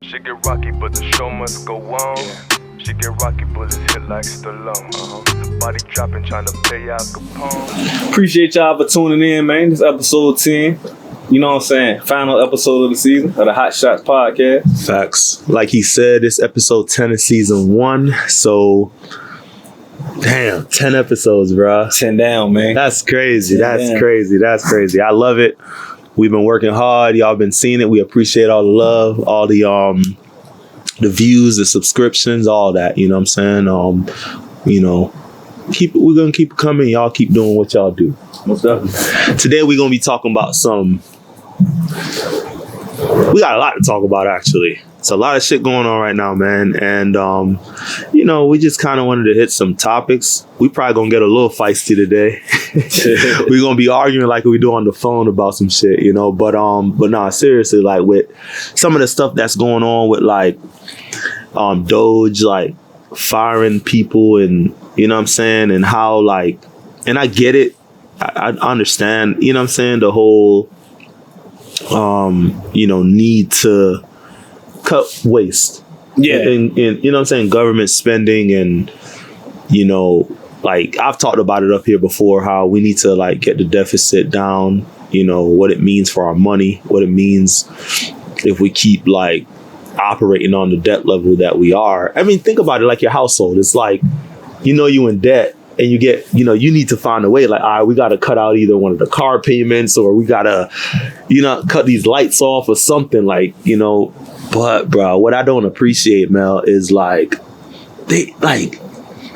She get rocky, but the show must go on. She get rocky, bullets hit like Stallone. Body dropping, trying to pay out Capone. Appreciate y'all for tuning in, man. This episode 10. You know what I'm saying? Final episode of the season of the Hot Shots podcast. Facts. Like he said, it's episode 10 of season 1. So, damn, 10 episodes, bro. 10 down, man. That's crazy. 10 That's down. crazy. That's crazy. I love it. We've been working hard. Y'all been seeing it. We appreciate all the love, all the views, the subscriptions, all that. You know what I'm saying? We're gonna keep it coming. Y'all keep doing what y'all do. Most definitely. Today we're gonna be talking about we got a lot to talk about, actually. It's a lot of shit going on right now, man. And, we just kind of wanted to hit some topics. We probably going to get a little feisty today. We're going to be arguing like we do on the phone about some shit, But nah, seriously, like with some of the stuff that's going on with like DOGE, like firing people and, you know what I'm saying? And how like, and I get it. I understand, you know what I'm saying? The whole, need to cut waste. Yeah. And you know what I'm saying? Government spending and, like I've talked about it up here before, how we need to like get the deficit down, what it means for our money, what it means if we keep like operating on the debt level that we are. I mean, think about it like your household. It's like, you in debt. And you get, you need to find a way like, all right, we got to cut out either one of the car payments or we got to, cut these lights off or something like, But, bro, what I don't appreciate, Mel, is like, they like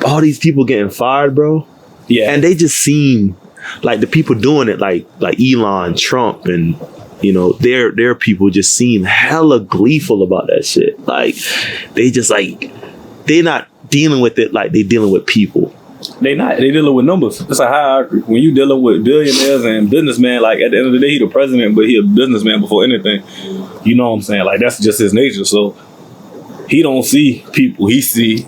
all these people getting fired, bro. Yeah. And they just seem like the people doing it, like Elon, Trump, and, their people just seem hella gleeful about that shit. Like, they just like, they're not dealing with it like they dealing with people. They dealing with numbers. It's a hierarchy. When you dealing with billionaires and businessmen, like at the end of the day, he the president, but he a businessman before anything. You know what I'm saying? Like that's just his nature. So he don't see people. He see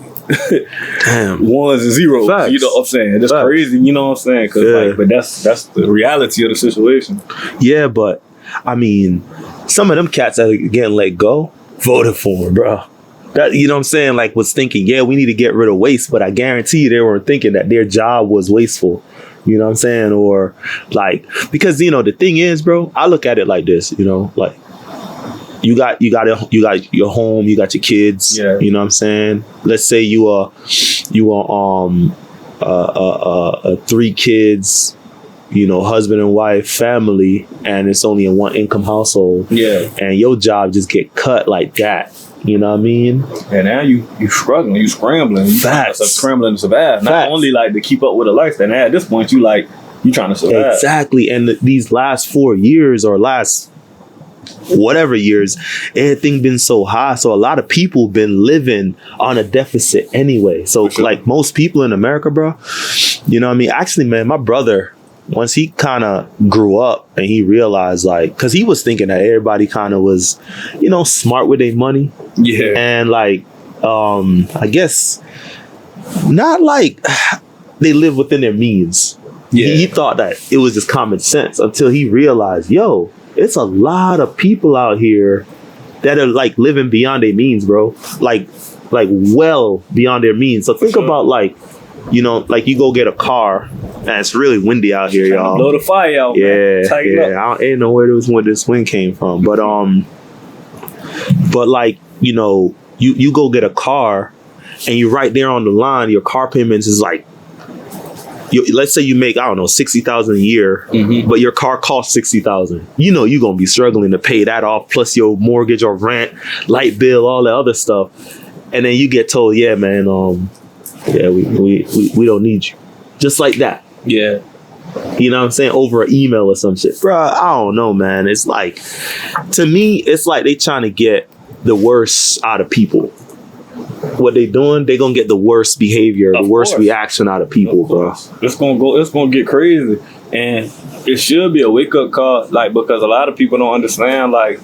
ones and zeros. Facts. You know what I'm saying? That's Facts. crazy. You know what I'm saying? But that's the reality of the situation. Yeah, but I mean, some of them cats that are getting let go voted for him, bro. That, you know what I'm saying? Like was thinking, yeah, we need to get rid of waste, but I guarantee you they weren't thinking that their job was wasteful. You know what I'm saying? Or like, because, the thing is, bro, I look at it like this, like you got your home, you got your kids, Yeah. You know what I'm saying? Let's say you are 3 kids, husband and wife, family, and it's only a 1 income household. Yeah. And your job just get cut like that. You know what I mean? And now you struggling, you scrambling, Facts. scrambling to survive. Not Facts. only like to keep up with a lifestyle. Now at this point, you trying to survive. Exactly. And these last 4 years or last whatever years, everything been so high. So a lot of people been living on a deficit anyway. So For sure. like most people in America, bro, you know what I mean? Actually, man, my brother, once he kind of grew up and he realized like, cause he was thinking that everybody kind of was, smart with their money. Yeah. And like, I guess not like they live within their means. Yeah. He thought that it was just common sense until he realized, yo, it's a lot of people out here that are like living beyond their means, bro. Like well beyond their means. So think sure. about like, like you go get a car and it's really windy out here, y'all. Blow the fire out, Yeah, man. Tighten up. I ain't know where this wind came from, but like you go get a car and you're right there on the line. Your car payments is like, let's say you make $60,000 a year, but your car costs $60,000. You're gonna be struggling to pay that off, plus your mortgage or rent, light bill, all that other stuff, and then you get told, yeah, man, we don't need you, just like that. Yeah. You know what I'm saying? Over an email or some shit. Bruh, I don't know, man. It's like, to me, it's like they trying to get the worst out of people. What they doing, they gonna get the worst behavior, the worst reaction out of people, bro. It's gonna get crazy. And it should be a wake-up call, like, because a lot of people don't understand, like,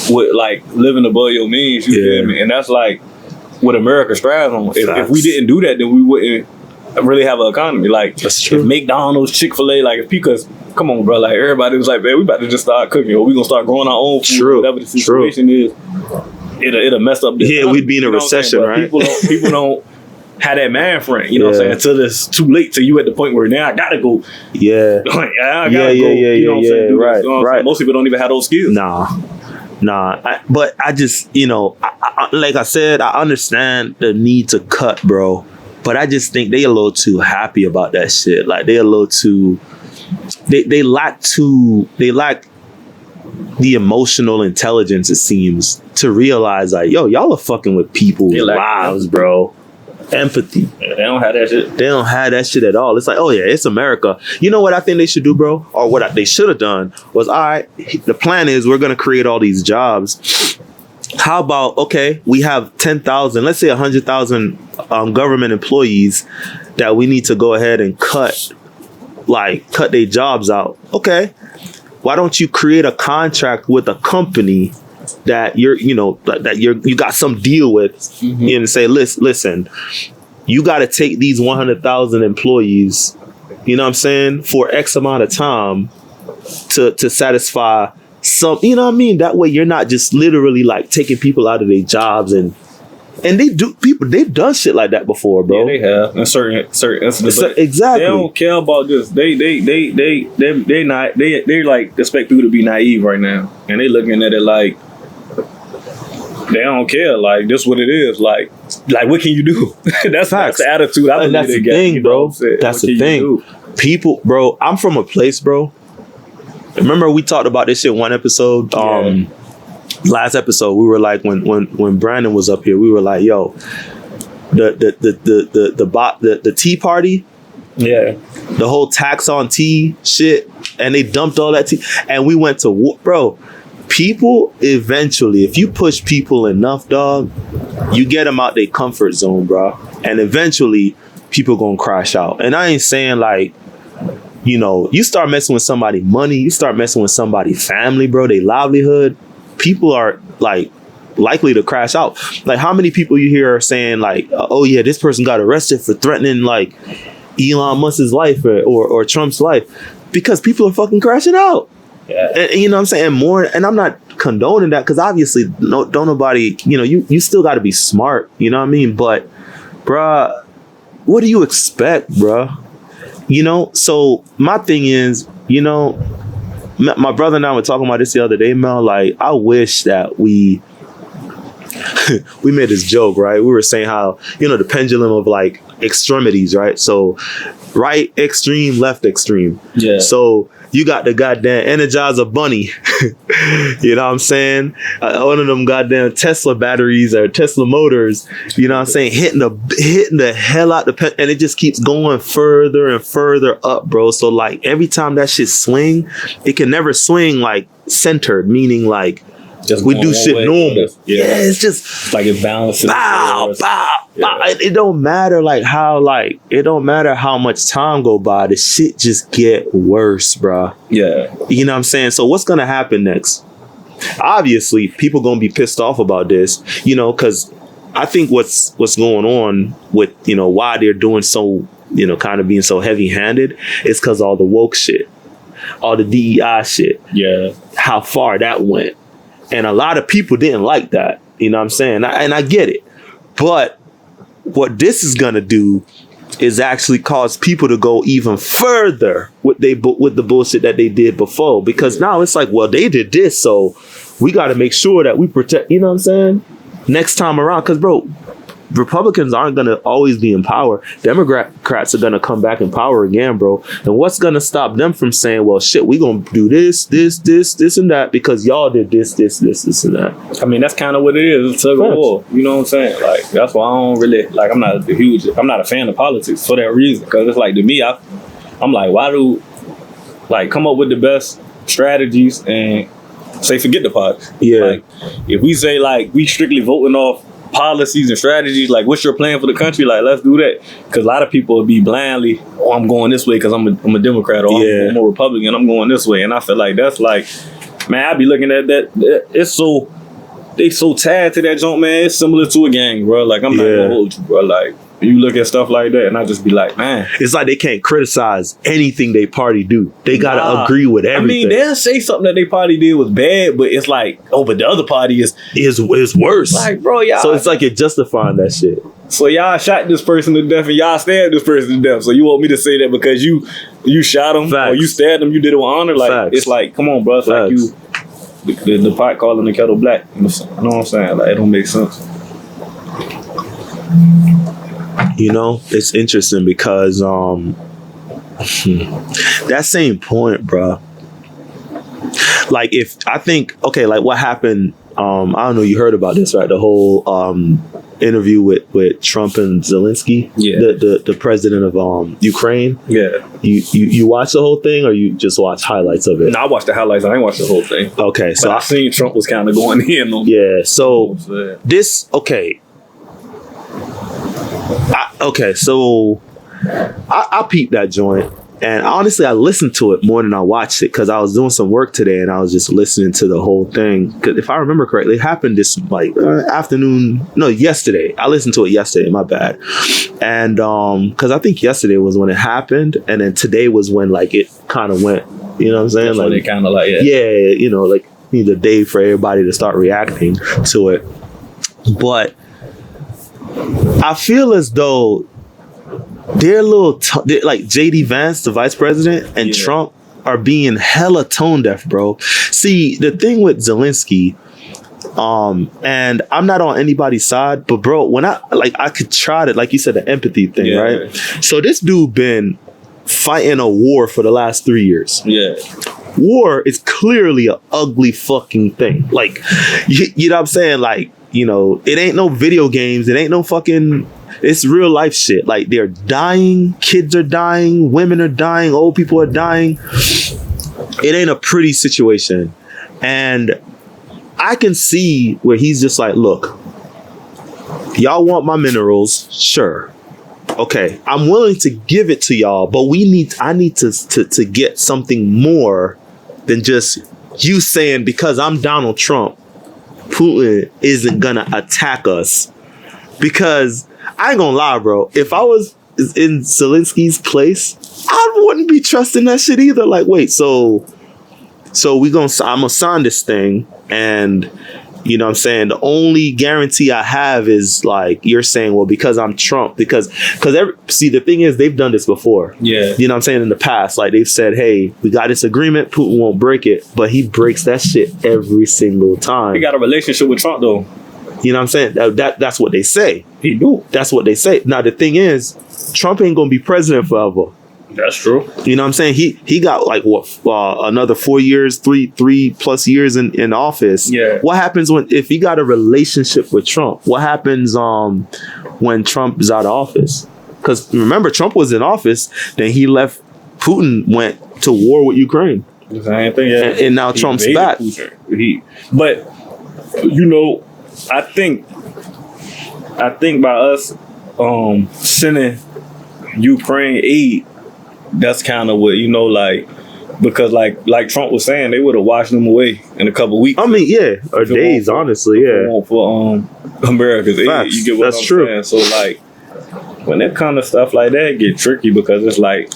what, like, living above your means, you feel me? And that's like what America strives on. If we didn't do that, then we wouldn't really have an economy. Like, That's true. if McDonald's, Chick-fil-A, like, if because come on, bro, like everybody was like, man, we about to just start cooking, or we gonna start growing our own food, True. whatever the situation is. It'll mess up. Yeah, we'd be in a recession, right? People don't have that man frame, you know what I'm saying? Until it's too late, till you at the point where now I gotta go. Yeah. I gotta go. You know what I'm saying? Do Right, this, you know what I'm right. saying? Most people don't even have those skills. Nah. But I just, like I said, I understand the need to cut, bro. But I just think they a little too happy about that shit. Like they a little too. They lack the emotional intelligence, it seems, to realize like, yo, y'all are fucking with people's lives, bro. Empathy. Yeah, they don't have that shit. They don't have that shit at all. It's like, oh yeah, it's America. You know what I think they should do, bro? Or what they should have done was, all right, the plan is we're going to create all these jobs. How about, okay, we have 10,000, let's say 100,000 government employees that we need to go ahead and cut their jobs out. Okay, why don't you create a contract with a company that you got some deal with, and say, listen, you got to take these 100,000 employees, you know what I'm saying, for X amount of time to satisfy some, you know what I mean? That way you're not just literally like taking people out of their jobs and they've done shit like that before, bro. Yeah, they have in certain instances. Exactly. They don't care about this. They like expect people to be naive right now, and they looking at it like they don't care. Like this, what it is. Like what can you do? that's the attitude. I believe that's they the get, thing, you know bro. what I'm saying? That's What the can you thing. do? People, bro. I'm from a place, bro. Remember we talked about this shit one episode. Last episode, we were like, when Brandon was up here, we were like, yo, the Tea Party, Yeah, the whole tax on tea shit, and they dumped all that tea, and we went to war, bro. People eventually, if you push people enough, dog, you get them out their comfort zone, bro, and eventually people gonna crash out. And I ain't saying like, you start messing with somebody's money, you start messing with somebody's family, bro, their livelihood, people are like likely to crash out. Like how many people you hear are saying like, oh yeah, this person got arrested for threatening like Elon Musk's life or Trump's life, because people are fucking crashing out. yeah. And you know what I'm saying? More, and I'm not condoning that, because obviously don't nobody, you still got to be smart, you know what I mean? But bruh, what do you expect, bruh? So my thing is, my brother and I were talking about this the other day, Mel. Like, I wish that we made this joke, right? We were saying how, the pendulum of like extremities, right? So right extreme, left extreme. Yeah. So you got the goddamn Energizer Bunny, you know what I'm saying? One of them goddamn Tesla batteries or Tesla motors, you know what I'm saying? Hitting the hell out and it just keeps going further and further up, bro. So like every time that shit swing, it can never swing like centered, meaning like just we do shit normal. Yeah, it's just like it balances. Bow. It don't matter it don't matter how much time go by. The shit just get worse, bro. Yeah, you know what I'm saying. So what's gonna happen next? Obviously, people gonna be pissed off about this, because I think what's going on with why they're doing so, kind of being so heavy handed is because all the woke shit, all the DEI shit. Yeah, how far that went. And a lot of people didn't like that, you know what I'm saying? And I get it. But what this is going to do is actually cause people to go even further with the bullshit that they did before. Because now it's like, well, they did this, so we got to make sure that we protect, you know what I'm saying? Next time around. Because, bro, Republicans aren't going to always be in power. Democrats are going to come back in power again, bro. And what's going to stop them from saying, well, shit, we going to do this, and that because y'all did this, and that. I mean, that's kind of what it is. It's a tug of war. You know what I'm saying? Like, that's why I don't really, like, I'm not a fan of politics for that reason. Because it's like, to me, I'm like, why do, like, come up with the best strategies and say, forget the politics. Yeah. Like, if we say, like, we strictly voting off policies and strategies, like what's your plan for the country, like let's do that, because a lot of people would be blindly, oh, I'm going this way because I'm a Democrat, or I'm a Republican, I'm going this way. And I feel like that's like, man, I be looking at that, it's so, they so tied to that junk, man. It's similar to a gang, bro. Like I'm not gonna hold you, bro. Like you look at stuff like that, and I just be like, man, It's like they can't criticize anything they party do. They gotta nah. agree with I everything. mean, they'll say something that they party did was bad, but it's like, oh, but the other party is Is worse. like, bro, y'all. So it's like you're justifying that shit. So y'all shot this person to death and y'all stabbed this person to death. So you want me to say that because you shot him Facts. or you stabbed him, you did it with honor? Like Facts. it's like, come on, bro. It's like the pot calling the kettle black. You know what I'm saying? Like it don't make sense. You know, it's interesting because that same point, bro. Like if I think, okay, like what happened, I don't know, you heard about this, right? The whole interview with Trump and Zelenskyy, the president of Ukraine. Yeah. You watched the whole thing, or you just watched highlights of it? No, I watched the highlights. I ain't watched the whole thing. Okay, so I seen Trump was kind of going in on. Yeah, so this so I peeped that joint, and honestly, I listened to it more than I watched it because I was doing some work today and I was just listening to the whole thing. Because if I remember correctly, it happened this yesterday. I listened to it yesterday. My bad. And because I think yesterday was when it happened, and then today was when like it kind of went. You know what I'm saying? That's like when it kind of like you know, like need a day for everybody to start reacting to it. But I feel as though they're like JD Vance, the vice president, and Trump are being hella tone deaf, bro. See, the thing with Zelenskyy, and I'm not on anybody's side, but bro, when I could try to, like you said, the empathy thing, right? So this dude been fighting a war for the last 3 years. Yeah. War is clearly an ugly fucking thing. Like, you know what I'm saying? Like, you know, it ain't no video games. It ain't no fucking... It's real life shit. Like, they're dying. Kids are dying. Women are dying. Old people are dying. It ain't a pretty situation. And I can see where he's just like, look, y'all want my minerals? Sure. Okay, I'm willing to give it to y'all, but I need to get something more than just you saying because I'm Donald Trump, Putin isn't gonna attack us. Because I ain't gonna lie, bro. If I was in Zelensky's place, I wouldn't be trusting that shit either. Like, wait, so I'm gonna sign this thing, and you know what I'm saying? The only guarantee I have is like you're saying, well, because I'm Trump, because the thing is they've done this before. Yeah. You know what I'm saying? In the past, like they've said, hey, we got this agreement, Putin won't break it, but he breaks that shit every single time. He got a relationship with Trump though. You know what I'm saying? That's what they say. He do. That's what they say. Now the thing is, Trump ain't gonna be president forever. That's true. You know what I'm saying? He got like another 4 years, three plus years in office. Yeah. What happens if he got a relationship with Trump? What happens when Trump is out of office? Because remember, Trump was in office, then he left. Putin went to war with Ukraine. The same thing, yeah. And now Trump's back. But you know, I think by us sending Ukraine aid, that's kind of what, you know, like, because like Trump was saying, they would have washed them away in a couple weeks. I mean, yeah, or days, honestly, yeah. For America's aid, you get what I'm saying? So like, when that kind of stuff like that get tricky, because it's like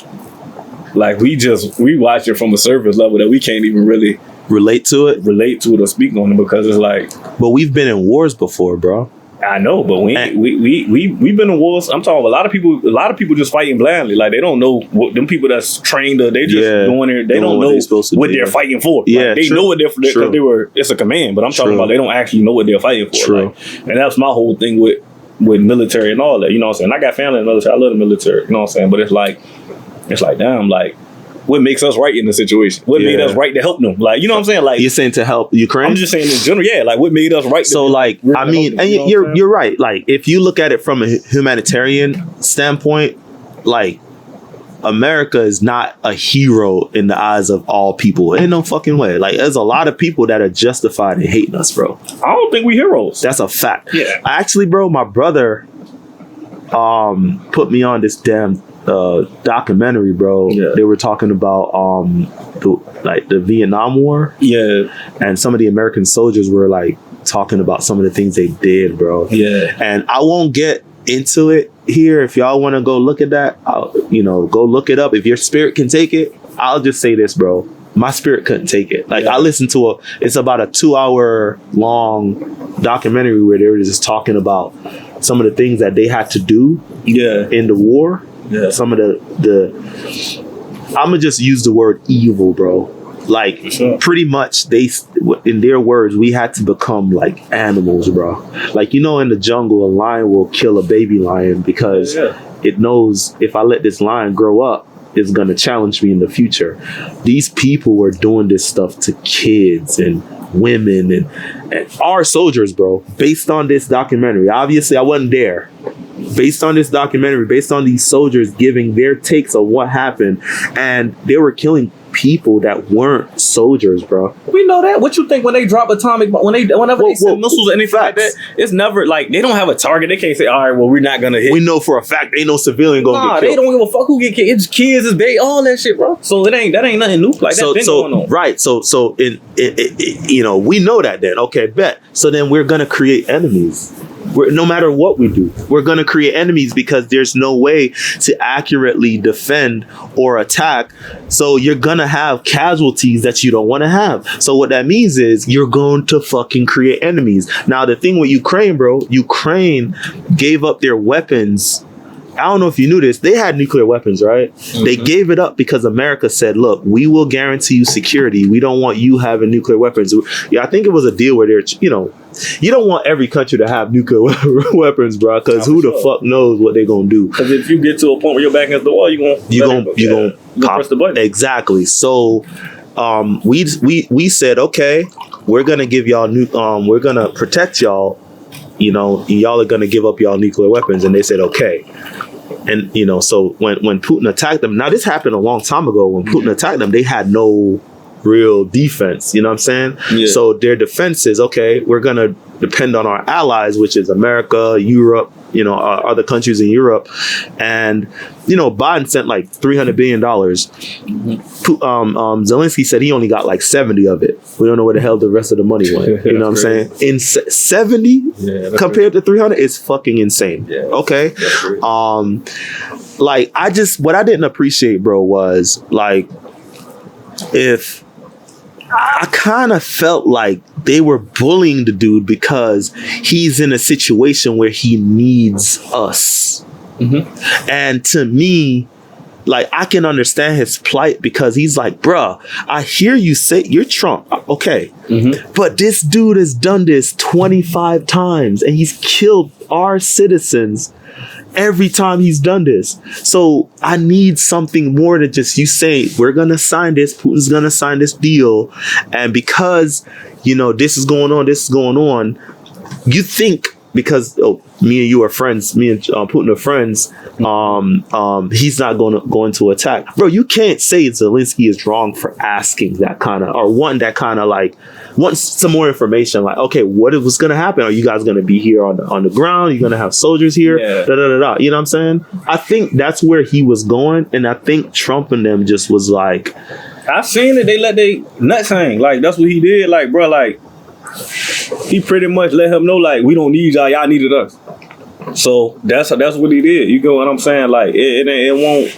we watch it from a surface level that we can't even really relate to it or speak on it, because it's like. But we've been in wars before, bro. I know, but we've been in wars. I'm talking about a lot of people just fighting blindly. Like, they don't know what them people that's trained, they just doing it. They don't know what they're fighting for. Yeah, like, they know what they're for because it's a command. But I'm talking about they don't actually know what they're fighting for. Like, and that's my whole thing with military and all that. You know what I'm saying? I got family in the military. I love the military. You know what I'm saying? But it's like damn, like, what makes us right in the situation? What made us right to help them? Like, you know what I'm saying? Like, you're saying to help Ukraine? I'm just saying in general, yeah. Like, what made us right? So, like, I mean, and you're right. Like, if you look at it from a humanitarian standpoint, like, America is not a hero in the eyes of all people. Ain't no fucking way. Like, there's a lot of people that are justified in hating us, bro. I don't think we heroes. That's a fact. Yeah. Actually, bro, my brother put me on this damn documentary, bro. Yeah. They were talking about the Vietnam War. Yeah. And some of the American soldiers were like talking about some of the things they did, bro. Yeah. And I won't get into it here. If y'all want to go look at that, go look it up. If your spirit can take it, I'll just say this, bro. My spirit couldn't take it. Like, I listened to it's about a 2-hour long documentary where they were just talking about some of the things that they had to do in the war. Yeah. Some of the I'm gonna just use the word evil, bro. Like, pretty much, in their words, we had to become like animals, bro. Like, in the jungle, a lion will kill a baby lion because it knows if I let this lion grow up, it's going to challenge me in the future. These people were doing this stuff to kids and women and our soldiers, bro, based on this documentary. Obviously, I wasn't there. Based on this documentary, based on these soldiers giving their takes on what happened, and they were killing people that weren't soldiers, bro. We know that. What you think when they drop atomic, whenever they send missiles or anything like that, it's never like they don't have a target. They can't say, all right, well, we're not gonna hit. We know for a fact ain't no civilian gonna get killed. They don't give a fuck who get killed. It's kids, it's baby, all that shit, bro. So that ain't nothing new. Like that been going on. Right. So we know that then. Okay, bet. So then we're gonna create enemies. No matter what we do, we're going to create enemies because there's no way to accurately defend or attack. So you're going to have casualties that you don't want to have. So what that means is you're going to fucking create enemies. Now, the thing with Ukraine, bro, Ukraine gave up their weapons. I don't know if you knew this. They had nuclear weapons, right? Mm-hmm. They gave it up because America said, look, we will guarantee you security. We don't want you having nuclear weapons. Yeah, I think it was a deal where they're, you don't want every country to have nuclear weapons, bro, because who the fuck knows what they're going to do. Because if you get to a point where you're back against the wall, you're going to press the button. Exactly. So we said, okay, we're going to give y'all we're going to protect y'all. Y'all are going to give up y'all nuclear weapons. And they said, okay. And, so when Putin attacked them, now this happened a long time ago. When Putin attacked them, they had no real defense. You know what I'm saying? Yeah. So their defense is, okay, we're going to depend on our allies, which is America, Europe, other countries in Europe. And, Biden sent like $300 billion. Zelenskyy said he only got like 70 of it. We don't know where the hell the rest of the money went. You know what I'm saying? In 70 compared to 300 is fucking insane. Yeah, okay. What I didn't appreciate, bro, was like, if I kind of felt like they were bullying the dude because he's in a situation where he needs us. Mm-hmm. And to me, like, I can understand his plight because he's like, bruh, I hear you say you're Trump. Okay. Mm-hmm. But this dude has done this 25 times and he's killed our citizens every time he's done this. So I need something more than just you say, we're going to sign this. Putin's going to sign this deal. And because, this is going on, you think because me and you are friends, me and Putin are friends, he's not going to attack. Bro, you can't say Zelenskyy is wrong for asking that kind of, or wanting that kind of like, want some more information. Like, okay, what was going to happen? Are you guys going to be here on the ground? You're going to have soldiers here? Yeah. Da, da, da, da. You know what I'm saying? I think that's where he was going. And I think Trump and them just was like, I seen it. They let they nuts hang. Like, that's what he did. Like, bro, like, he pretty much let him know, like, we don't need y'all. Y'all needed us. So that's what he did. You go what I'm saying? Like, it won't.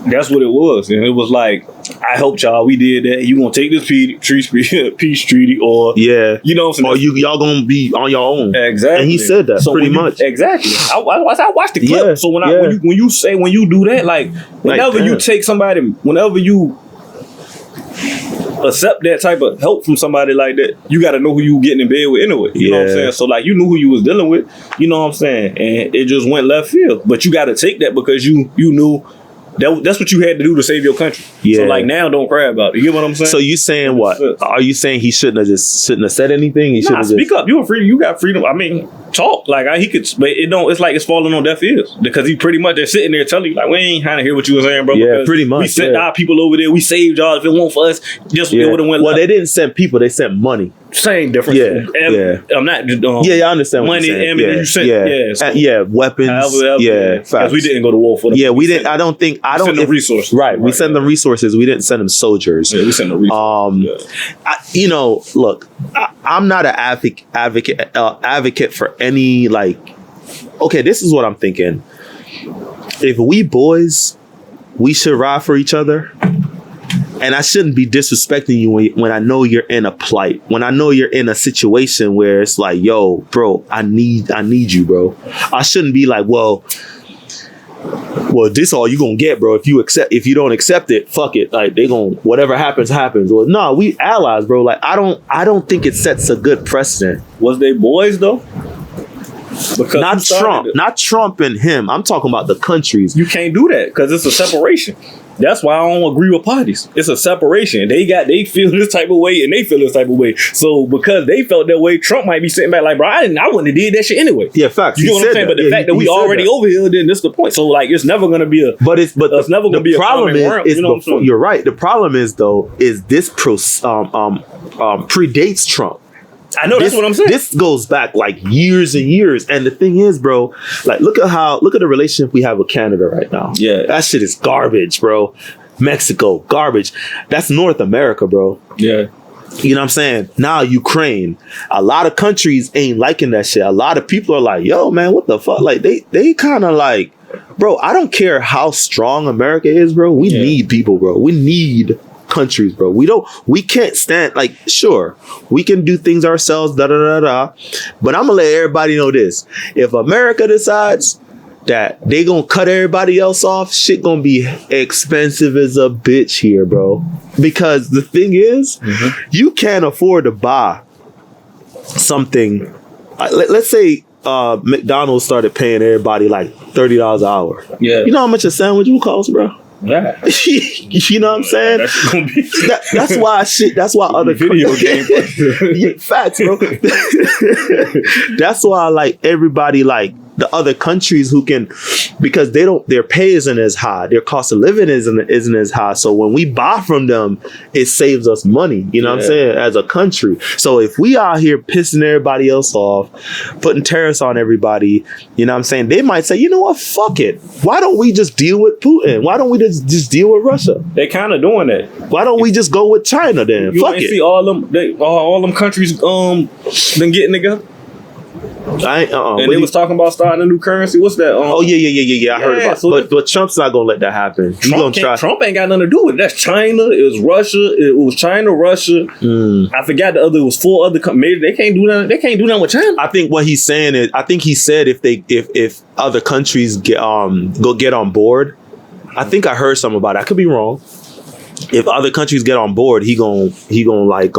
That's what it was. And it was like, I helped y'all. We did that. You gonna take this peace treaty, or yeah, you know what I'm saying? Or y'all gonna be on your own. Exactly. And he said that pretty much. Exactly. I watched the clip. Yeah, so when you do that, like, whenever you take somebody, whenever you accept that type of help from somebody like that, you got to know who you getting in bed with anyway. You know what I'm saying? So like, you knew who you was dealing with. You know what I'm saying? And it just went left field. But you got to take that because you knew. That's what you had to do to save your country. Yeah. So like, now don't cry about it. You get what I'm saying? So you saying what? Are you saying he shouldn't have said anything? He should have speak up. You're free. You got freedom. I mean, talk. Like, he could, but it don't. It's like it's falling on deaf ears because he pretty much they're sitting there telling you like, we ain't trying to hear what you were saying, bro. Yeah, pretty much. We sent our people over there. We saved y'all. If it weren't for us, it would have went. Well, they didn't send people. They sent money. Same difference. Yeah. I'm not. I understand. Money, you sent. Weapons. Because we didn't go to war for them. Yeah, we didn't. I don't think. Send them resources. Right. We send them resources. We didn't send them soldiers. Yeah, we send them resources. Look, I'm not an advocate for any like okay, this is what I'm thinking. If we boys, we should ride for each other. And I shouldn't be disrespecting you when I know you're in a plight, when I know you're in a situation where it's like, yo, bro, I need you, bro. I shouldn't be like, well, this all you gonna get, bro. If you don't accept it, fuck it. Like they gonna, whatever happens. Well, no, we allies, bro. Like I don't think it sets a good precedent. Was they boys though? Because not Trump and him. I'm talking about the countries. You can't do that because it's a separation. That's why I don't agree with parties. It's a separation. They feel this type of way and they feel this type of way. So because they felt that way, Trump might be sitting back like, bro, I wouldn't have did that shit anyway. Yeah, facts. You know what I'm saying? But the fact that we already over here, then this is the point. So like, it's never gonna be a. But it's never gonna be a problem. You're right. The problem is though, is this predates Trump. I know, that's what I'm saying. This goes back like years and years. And the thing is, bro, like look at the relationship we have with Canada right now. Yeah. That shit is garbage, bro. Mexico, garbage. That's North America, bro. Yeah. You know what I'm saying? Now Ukraine. A lot of countries ain't liking that shit. A lot of people are like, yo, man, what the fuck? Like they kind of like, bro, I don't care how strong America is, bro. We need people, bro. We need countries, bro. We can't stand, like, sure, we can do things ourselves, but I'm gonna let everybody know this. If America decides that they gonna cut everybody else off, shit gonna be expensive as a bitch here, bro. Because the thing is, you can't afford to buy something. Let's say McDonald's started paying everybody like $30 an hour. Yeah. You know how much a sandwich will cost, bro? Yeah. You know what I'm saying? That's gonna be that's why other video game. Yeah, facts, bro. That's why like everybody like the other countries who can, because their pay isn't as high, their cost of living isn't as high. So when we buy from them, it saves us money. You know what I'm saying? As a country. So if we out here pissing everybody else off, putting tariffs on everybody, you know what I'm saying? They might say, you know what? Fuck it. Why don't we just deal with Putin? Why don't we just deal with Russia? They kind of doing that. Why don't we just go with China then? You Fuck it. See all them countries been getting together. And they was talking about starting a new currency. What's that? I heard about it. But Trump's not gonna let that happen. Trump ain't got nothing to do with it. That's China. It was Russia. It was China, Russia. I forgot the other. It was 4 other countries. They can't do nothing. They can't do nothing with China. I think what he's saying is, I think he said if other countries get on board. I think I heard something about it. I could be wrong. If other countries get on board, he gon' like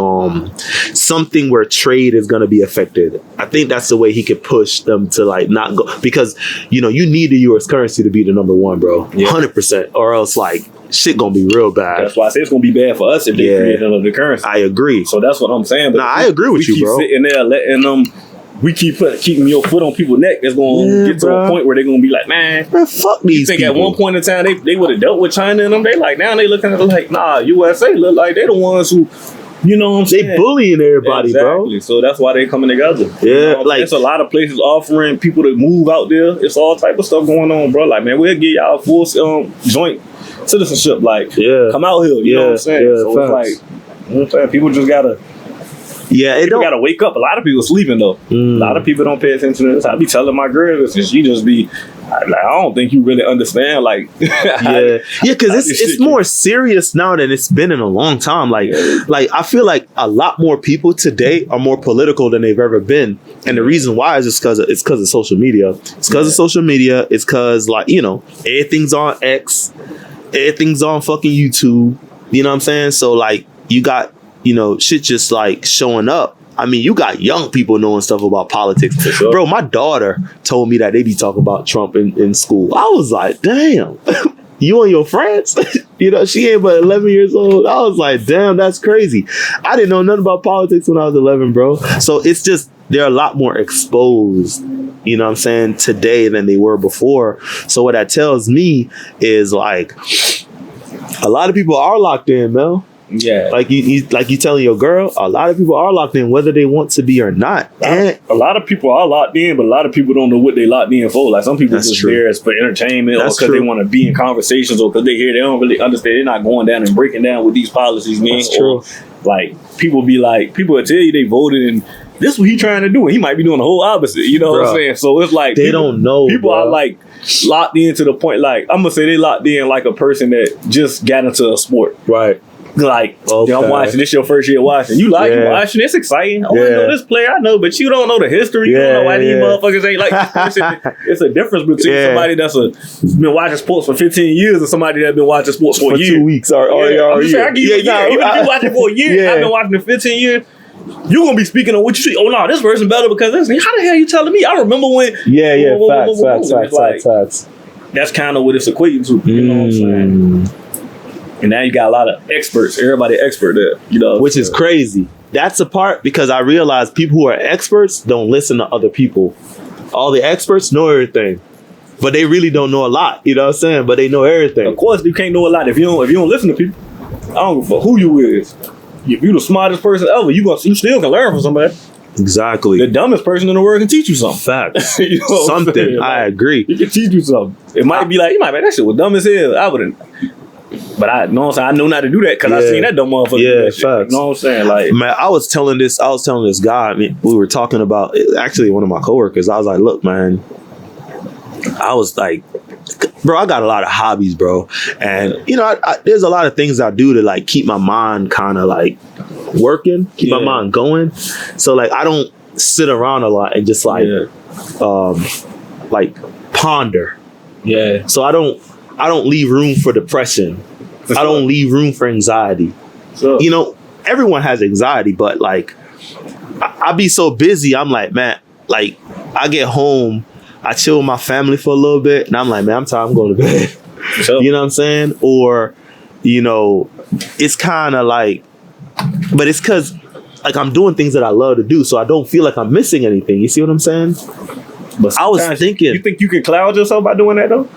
something where trade is gonna be affected. I think that's the way he could push them to like not go, because you need the U.S. currency to be the number one, bro, 100%, or else like shit gonna be real bad. That's why I say it's gonna be bad for us if they create another currency. I agree. So that's what I'm saying. But I agree with you, bro. We keep sitting there letting them. We keeping your foot on people's neck. It's gonna get to a point where they're gonna be like, man, fuck these people. At one point in time they would have dealt with China and them. They like, now they looking at it like, nah, USA look like they the ones who, you know what I'm saying? They bullying everybody, bro. So that's why they coming together. Yeah, like it's a lot of places offering people to move out there. It's all type of stuff going on, bro. Like, man, we'll give y'all full joint citizenship. Like, come out here. You know what I'm saying? Yeah, so it's like, you know what I'm saying? People just gotta. Yeah, people gotta wake up. A lot of people sleeping though. A lot of people don't pay attention to this. I be telling my girl this, and she just be like, I don't think you really understand. Like, because it's more serious now than it's been in a long time. Like I feel like a lot more people today are more political than they've ever been, and the reason why is just because of social media. It's because of social media. It's because like everything's on X, everything's on fucking YouTube. You know what I'm saying? So like you got. Shit just like showing up. I mean, you got young people knowing stuff about politics. Sure. Bro, my daughter told me that they be talking about Trump in school. I was like, damn, you and your friends? She ain't but 11 years old. I was like, damn, that's crazy. I didn't know nothing about politics when I was 11, bro. So it's just, they're a lot more exposed, you know what I'm saying, today than they were before. So what that tells me is like, a lot of people are locked in, Mel. Yeah. Like you telling your girl, a lot of people are locked in whether they want to be or not. And a lot of people are locked in, but a lot of people don't know what they locked in for. Like some people That's just true. there as for entertainment or That's because they true. want to be in conversations or because they hear they don't really understand. They're not going down and breaking down what these policies mean. That's true. Or, like people will tell you they voted and this is what he trying to do, and he might be doing the whole opposite. You know what I'm saying? So it's like they don't know. People bro. are like locked in to the point. Like I'm gonna say they locked in like a person that just got into a sport. right. Like, Okay. I'm watching. This your first year watching. You like Yeah. watching. It's exciting. Oh, I Yeah. know this player. I know, but you don't know the history. You don't know why these Yeah. motherfuckers ain't like this person. It's a difference between Yeah. somebody that's been watching sports for 15 years and somebody that's been watching sports for a For year. 2 weeks or I'm just saying, I give you a year. nah, Even if you watching for a year, Yeah. I've been watching for 15 years. You gonna be speaking on what you see. Oh no, this person better because this. How the hell you telling me? I remember when. Facts. That's kind of what it's equating to. You know what I'm saying? And now you got a lot of experts. Everybody expert there. You know, Which is crazy. That's the part because I realize people who are experts don't listen to other people. All the experts know everything, but they really don't know a lot. You know what I'm saying? But they know everything. Of course, you can't know a lot if you don't listen to people. I don't give a fuck who you is. If you the smartest person ever, you still can learn from somebody. Exactly. The dumbest person in the world can teach you something. Facts. You know what I'm Something. saying? I Like, agree. He can teach you something. It might be like, you might be like, that shit was dumb as hell. I wouldn't. But I know what I'm saying. I know not to do that because I seen that dumb motherfucker do that shit. facts. You know what I'm saying? Like, Man, I was telling this guy, I mean, we were talking about, actually one of my coworkers, I was like, look, man, I was like, bro, I got a lot of hobbies, bro. And, you know, there's a lot of things I do to like keep my mind kind of like working, keep my mind going. So like, I don't sit around a lot and just like, like ponder. yeah. So I don't leave room for depression. I don't leave room for anxiety. So, You know, everyone has anxiety, but like, I be so busy. I'm like, man, like I get home, I chill with my family for a little bit, and I'm like, man, I'm tired. I'm going to bed. so, You know what I'm saying? Or, you know, it's kind of like, but it's because like I'm doing things that I love to do, so I don't feel like I'm missing anything. You see what I'm saying? but I was sometimes thinking- you think you can cloud yourself by doing that though?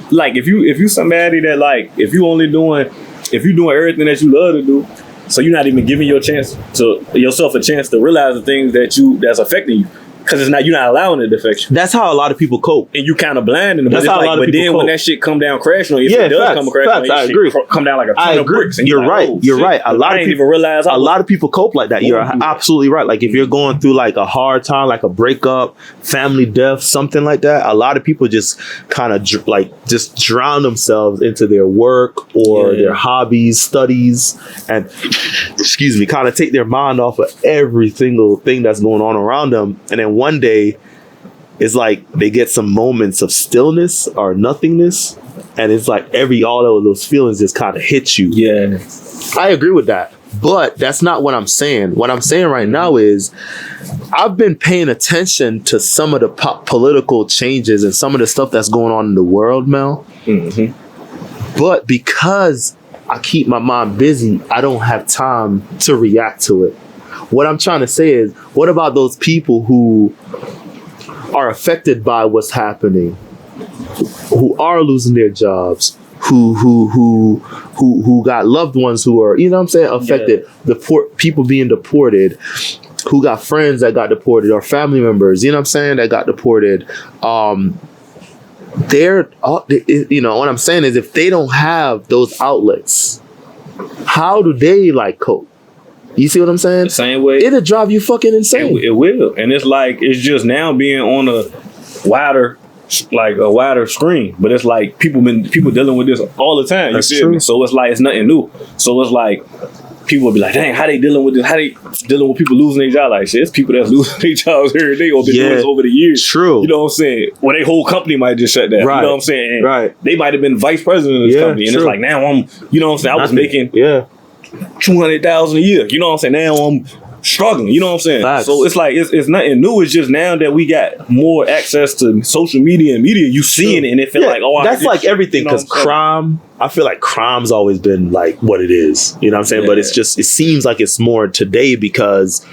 Like if you somebody that like if you doing everything that you love to do, so you're not even giving yourself a chance to realize the things that's affecting you. Because you're not allowing it to affect you. That's how a lot of people cope. And you kind of blinding them. That's how a lot of but people then when cope. that shit come down crashing on you, if Yeah, it does facts, come crashing on you, I shit agree. come down like a I ton of agree. bricks. And You're like, right. oh, You're shit. right. A lot I of didn't people even realize a lot of people cope like that. You're absolutely right. Like if you're going through like a hard time, like a breakup, family death, something like that, a lot of people just kind of just drown themselves into their work or their hobbies, studies, and kind of take their mind off of every single thing that's going on around them. And then one day it's like they get some moments of stillness or nothingness, and it's like all of those feelings just kind of hit you. Yeah. I agree with that. But that's not what I'm saying. What I'm saying right now is I've been paying attention to some of the political changes and some of the stuff that's going on in the world, Mel. Mm-hmm. But because I keep my mind busy, I don't have time to react to it. What I'm trying to say is, what about those people who are affected by what's happening, who are losing their jobs, who got loved ones who are, you know what I'm saying, affected, people being deported, who got friends that got deported or family members, you know what I'm saying, that got deported. They're, you know, what I'm saying is if they don't have those outlets, how do they like cope? You see what I'm saying? The same way. It'll drive you fucking insane. It will. And it's like, it's just now being on a wider screen. But it's like people dealing with this all the time. That's you feel true. me? So it's like, it's nothing new. So it's like, people will be like, dang, how they dealing with this? How they dealing with people losing their job? Like, shit, it's people that's losing their jobs every day or been doing this over the years. True. You know what I'm saying? Well, their whole company might just shut down. Right. You know what I'm saying? And Right. they might have been vice president of this company. And it's like, now you know what I'm saying? I was making $200,000 a year. You know what I'm saying? Now I'm struggling. You know what I'm saying? Facts. So it's like it's nothing new. It's just now that we got more access to social media and media, you seeing it and it feel like, oh, that's like everything, because crime, I feel like crime's always been like what it is. You know what I'm saying? Yeah. But it's just, it seems like it's more today because,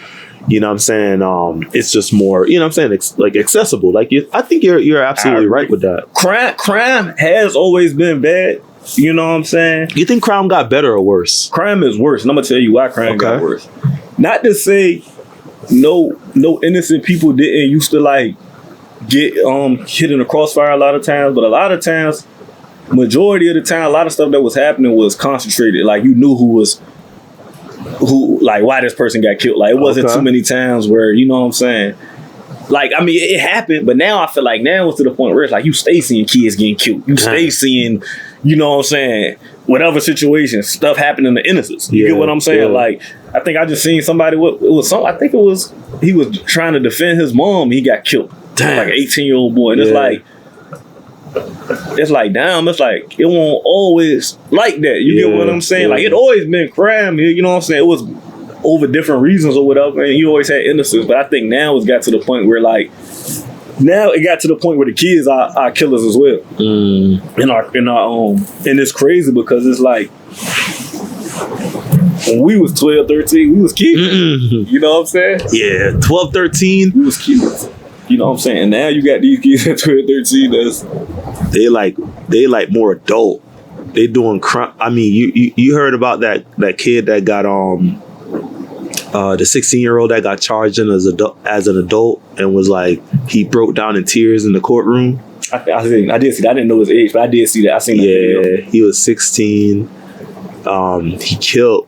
you know what I'm saying, it's just more, you know what I'm saying, it's like accessible. Like I think you're absolutely right with that. Crime has always been bad. You know what I'm saying? You think crime got better or worse? Crime is worse, and I'm gonna tell you why crime got worse. Not to say no innocent people didn't used to like get hit in the crossfire a lot of times, but a lot of times, majority of the time, a lot of stuff that was happening was concentrated. Like you knew who, like why this person got killed. Like it wasn't too many times where, you know what I'm saying? Like, I mean, it happened, but now I feel like now it's to the point where it's like you stay seeing kids getting killed. You stay seeing, you know what I'm saying, whatever situation, stuff happening to innocents. You get what I'm saying? Yeah. Like, I think I just seen somebody, I think it was, he was trying to defend his mom. He got killed. Damn. Like an 18-year-old boy. And it's like, damn, it's like, it won't always like that. You get what I'm saying? Like, it always been crime. You know what I'm saying? It was over different reasons or whatever, and you always had innocence. But I think now it's got to the point where, like, now it got to the point where the kids are killers as well. In our and it's crazy because it's like when we was 12, 13, we was kids. You know what I'm saying? Yeah, 12, 13, we was kids. You know what I'm saying? And now you got these kids at 12, 13 that's they like more adult. They doing crime. I mean, you heard about that kid that got the 16-year-old that got charged as an adult and was like, he broke down in tears in the courtroom. I did see that. I didn't know his age, but I did see that. I seen that video. He was 16. He killed,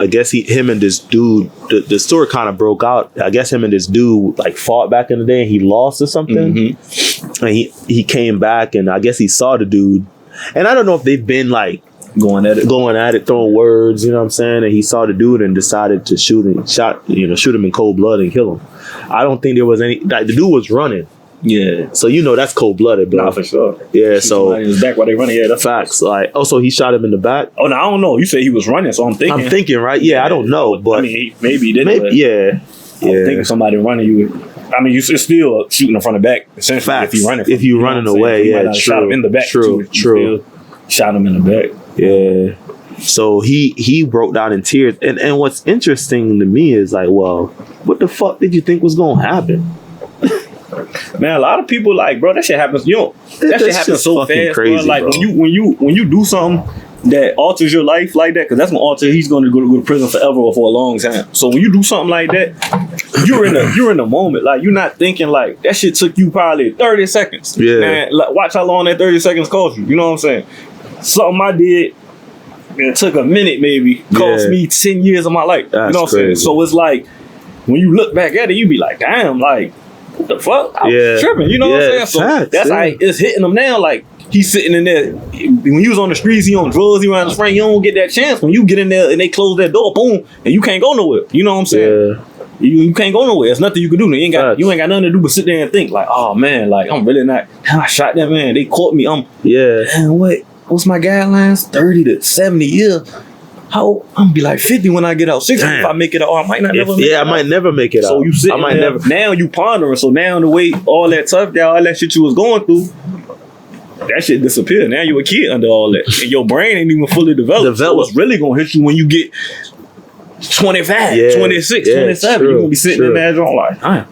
I guess him and this dude, the story kind of broke out. I guess him and this dude like fought back in the day and he lost or something. And he came back and I guess he saw the dude. And I don't know if they've been like going at it, throwing words, you know what I'm saying? And he saw the dude and decided to shoot him in cold blood and kill him. I don't think there was any, like the dude was running. Yeah. So that's cold blooded, bro. Nah, for sure. Yeah, so in his back while they running, yeah, that's facts. Like, so he shot him in the back. Oh no, I don't know. You say he was running, so I'm thinking, right? Yeah, I don't know, but I mean, maybe he didn't. Yeah. I'm thinking somebody running you. I mean, it's still shooting in front of back. Essentially, facts. If you running away, yeah, true. Shot him in the back. True. Shot him in the back. Yeah. So he broke down in tears. And what's interesting to me is like, well, what the fuck did you think was gonna happen? Man, a lot of people like, bro, that shit happens. That shit happens so fast, crazy, bro. Like bro. when you do something that alters your life like that, because that's gonna alter. He's gonna go to prison forever or for a long time. So when you do something like that, you're in the moment. Like you're not thinking like that shit took you probably 30 seconds. Yeah. Man, like, watch how long that 30 seconds cost you. You know what I'm saying? Something I did. It took a minute, maybe. Cost me 10 years of my life. That's you know what I'm saying? So it's like when you look back at it, you be like, damn, like, what the fuck? I was tripping. You know what I'm saying? So that's how it's hitting him now. Like, he's sitting in there. When he was on the streets, he on drugs, he around his friend, you don't get that chance. When you get in there and they close that door, boom, and you can't go nowhere. You know what I'm saying? Yeah. You can't go nowhere. There's nothing you can do. You ain't got nothing to do but sit there and think like, oh man, like I'm really not. I shot that man. They caught me. Man, what's my guidelines? 30 to 70 years. I'm gonna be like 50 when I get out. 60 if I make it out. Or I might not never make it out. I might never make it out. So you sitting there, now you pondering. So now the way all that tough guy, all that shit you was going through, that shit disappeared. Now you a kid under all that. And your brain ain't even fully developed. So it's really gonna hit you when you get 25, 26, 27. You're gonna be sitting in there like, damn.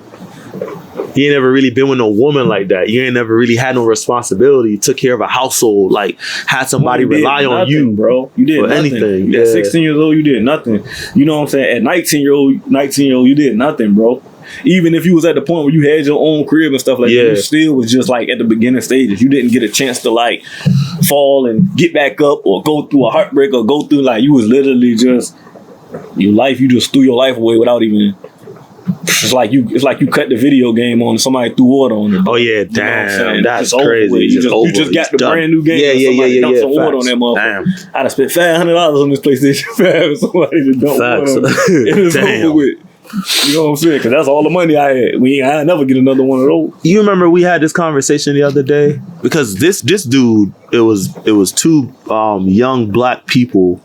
You ain't never really been with no woman like that. You ain't never really had no responsibility. You took care of a household, like had somebody rely on you, bro. You did nothing. Anything. At 16 years old, you did nothing. You know what I'm saying? At 19 year old, you did nothing, bro. Even if you was at the point where you had your own crib and stuff like that, you still was just like at the beginning stages. You didn't get a chance to like fall and get back up or go through a heartbreak or go through like you was literally just your life. You just threw your life away without even. It's like you cut the video game on and somebody threw water on it. Oh yeah, damn, that's crazy. You just got the brand new game. Yeah. Dumped some water on that motherfucker. I'd have spent $500 on this PlayStation 5 and somebody just dumped water on it. It's over with. You know what I'm saying? Because that's all the money I had. I never get another one of those. You remember we had this conversation the other day because this dude, it was two young black people.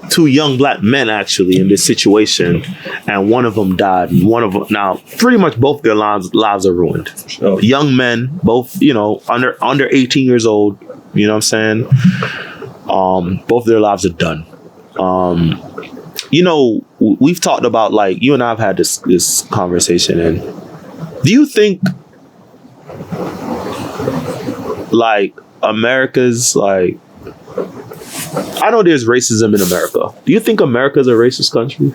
Two young black men actually in this situation, and one of them died. And one of them now, pretty much both their lives are ruined. Sure. Young men, both under 18 years old. You know what I'm saying? Both their lives are done. We've talked about like you and I have had this conversation, and do you think like America's like I know there's racism in America. Do you think America's a racist country?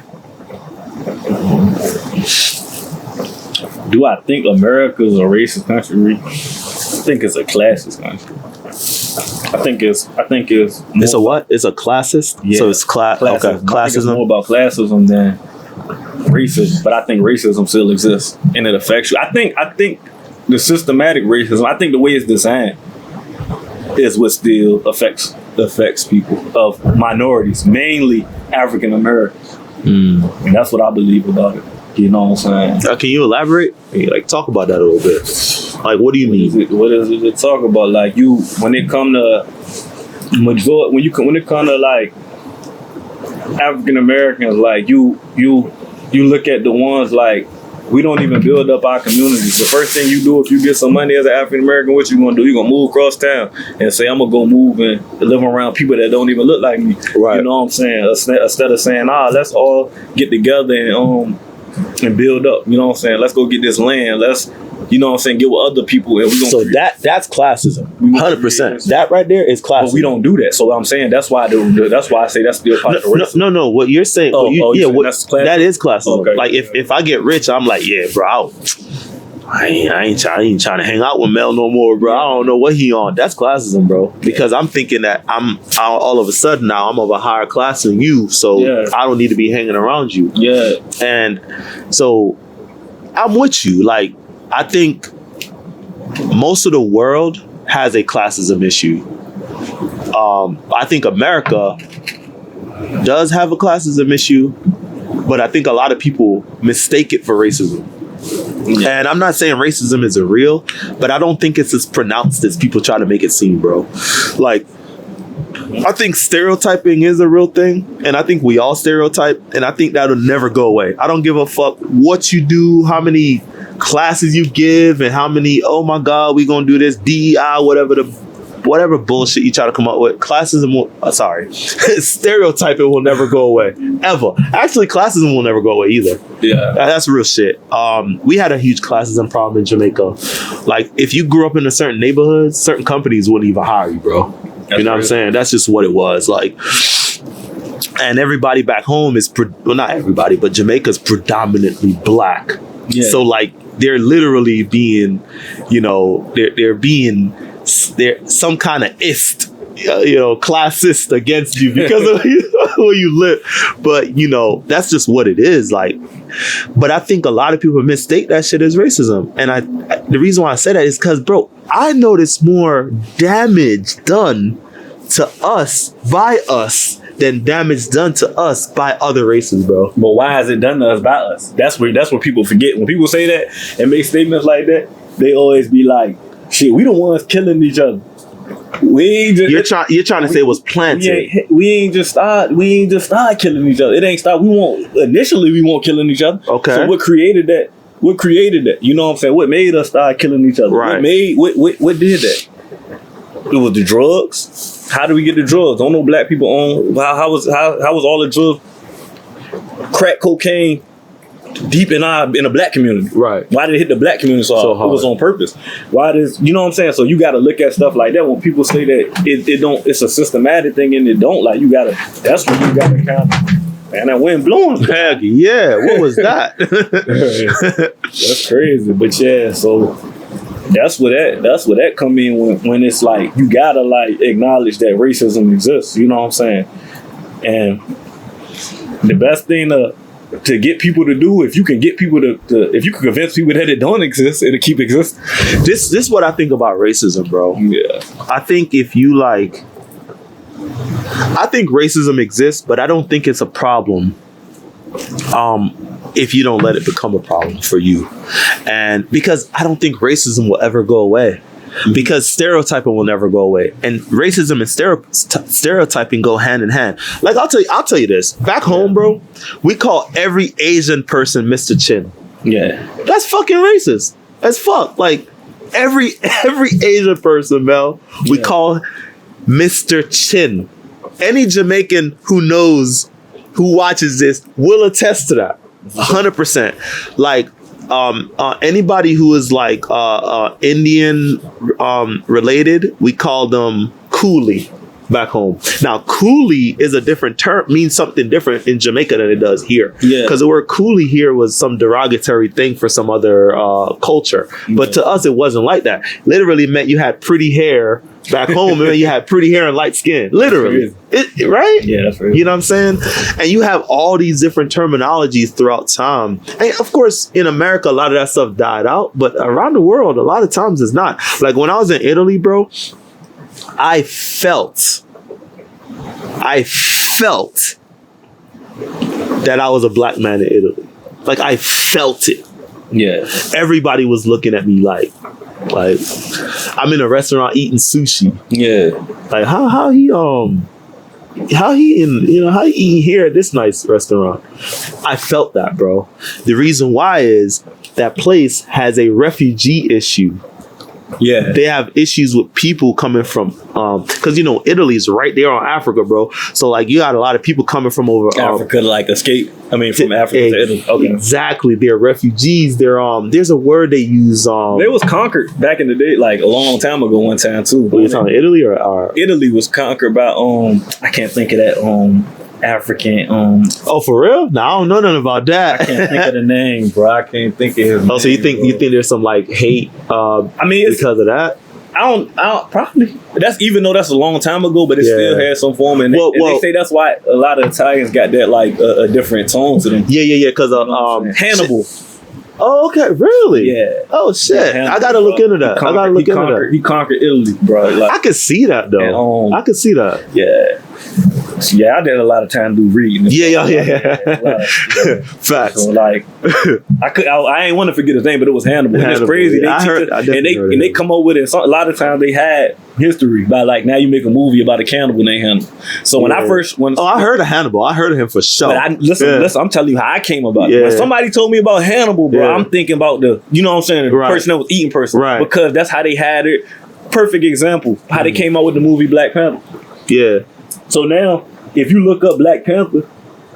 Do I think America's a racist country? I think it's a classist country. I think it's It's a what? It's a classist? Yeah. So it's classism. okay. I think it's Classism. more about classism than racism, but I think racism still exists and it affects you. I think the systematic racism, I think the way it's designed is what still affects people of minorities, mainly African Americans. And that's what I believe about it. You know what I'm saying? Can you elaborate? Can you, like, talk about that a little bit? Like, what do you mean? What is it to talk about? Like, when it come to like African Americans, like you look at the ones like we don't even build up our communities. The first thing you do if you get some money as an African American, what you gonna do? You gonna move across town and say I'm gonna go move and live around people that don't even look like me. Right. You know what I'm saying? Instead of saying, let's all get together and build up. You know what I'm saying? Let's go get this land. Let's, you know what I'm saying, get with other people. And we gonna so that's classism. 100%. That right there is classism. But we don't do that. So I'm saying that's why I say that's still part of racism. No. What you're saying? That is classism. Okay. Like if I get rich, I'm like, yeah, bro. I ain't trying to hang out with Mel no more, bro. I don't know what he on. That's classism, bro. Because I'm thinking that I'm all of a sudden now I'm of a higher class than you, so I don't need to be hanging around you. Yeah. And so I'm with you. Like, I think most of the world has a classism issue. I think America does have a classism issue, but I think a lot of people mistake it for racism. Yeah. And I'm not saying racism isn't real, but I don't think it's as pronounced as people try to make it seem, bro. Like, I think stereotyping is a real thing, and I think we all stereotype, and I think that'll never go away. I don't give a fuck what you do, how many classes you give, and how many, oh my God, we gonna do this, DEI, whatever bullshit you try to come up with. Stereotyping will never go away, ever. Actually, classism will never go away either. Yeah. That's real shit. We had a huge classism problem in Jamaica. Like, if you grew up in a certain neighborhood, certain companies wouldn't even hire you, bro. You know what I'm saying? That's just what it was. Like, and everybody back home is, not everybody, but Jamaica's predominantly black. Yeah. So, like, they're literally being, they're some kind of classist against you because of where you live. But, that's just what it is. Like, but I think a lot of people mistake that shit as racism. And the reason why I say that is because, bro, I notice more damage done to us by us than damage done to us by other races, bro. But why is it done to us by us? That's what people forget. When people say that and make statements like that, they always be like, shit, we the ones killing each other. We ain't just, you're trying to say it was planted. We ain't just start killing each other. It ain't start. Initially we won't killing each other. Okay. So what created that? You know what I'm saying? What made us start killing each other? Right. What did that? It was the drugs. How do we get the drugs? Don't know black people own. How was all the drugs? Crack cocaine deep in the black community. Right. Why did it hit the black community so hard? It was on purpose. Why does, you know what I'm saying? So you got to look at stuff like that when people say that it don't, it's a systematic thing and it don't, like, that's when you got to kind of, man, that wind blowing. Heck yeah, what was that? That's crazy. But yeah, so that's where that come in when it's like you gotta like acknowledge that racism exists. You know what I'm saying? And the best thing to get people to do, if you can get people if you can convince people that it don't exist, it'll keep existing. This is what I think about racism, bro. Yeah. I think I think racism exists, but I don't think it's a problem if you don't let it become a problem for you. And because I don't think racism will ever go away. Because stereotyping will never go away. And racism and stereotyping go hand in hand. Like, I'll tell you this. Back home, bro, we call every Asian person Mr. Chin. Yeah. That's fucking racist. That's fuck. Like, every Asian person, Mel, we call Mr. Chin. Any Jamaican who watches this will attest to that. 100%. Like, anybody who is like Indian related, we call them coolie. back home. Now, coolie is a different term, means something different in Jamaica than it does here. Yeah. Because the word coolie here was some derogatory thing for some other culture. But to us, it wasn't like that. Literally meant you had pretty hair back home, and you had pretty hair and light skin. Literally. Right? Yeah, that's right. You know what I'm saying? And you have all these different terminologies throughout time. And of course, in America, a lot of that stuff died out. But around the world, a lot of times it's not. Like when I was in Italy, bro, I felt that I was a black man in Italy. Like I felt it. Yeah. Everybody was looking at me like I'm in a restaurant eating sushi. Yeah. Like how he eating here at this nice restaurant. I felt that, bro. The reason why is that place has a refugee issue. Yeah. They have issues with people coming from, because Italy's right there on Africa, bro. So like you got a lot of people coming from over Africa to like escape. I mean, from Africa to Italy. Okay. Exactly. They're refugees. They're there's a word they use. They was conquered back in the day, like a long time ago. One time too. Are you talking Italy or Italy was conquered by I can't think of that African Oh, for real? No, I don't know nothing about that. I can't think of the name, bro. I can't think of his name. So you think there's some like hate? I mean, because of that. I don't probably. That's even though that's a long time ago, but it still has some form. And they say that's why a lot of Italians got that like a different tone to them. Yeah. Because Hannibal. Oh, okay, really? Yeah. Oh shit! Hannibal, I gotta look into that. He conquered Italy, bro. Like, I could see that though. And, I could see that. Yeah. Yeah, I did a lot of time do reading. Yeah. Facts. So like, I ain't want to forget his name, but it was Hannibal. And it's crazy. They come up with it. So a lot of times they had history by like now you make a movie about a cannibal named Hannibal. So when I heard of Hannibal. I heard of him for sure. But listen, I'm telling you how I came about it. When somebody told me about Hannibal, bro, I'm thinking about the person that was eating person, right? Because that's how they had it. Perfect example how they came out with the movie Black Panther. Yeah. So now, if you look up Black Panther,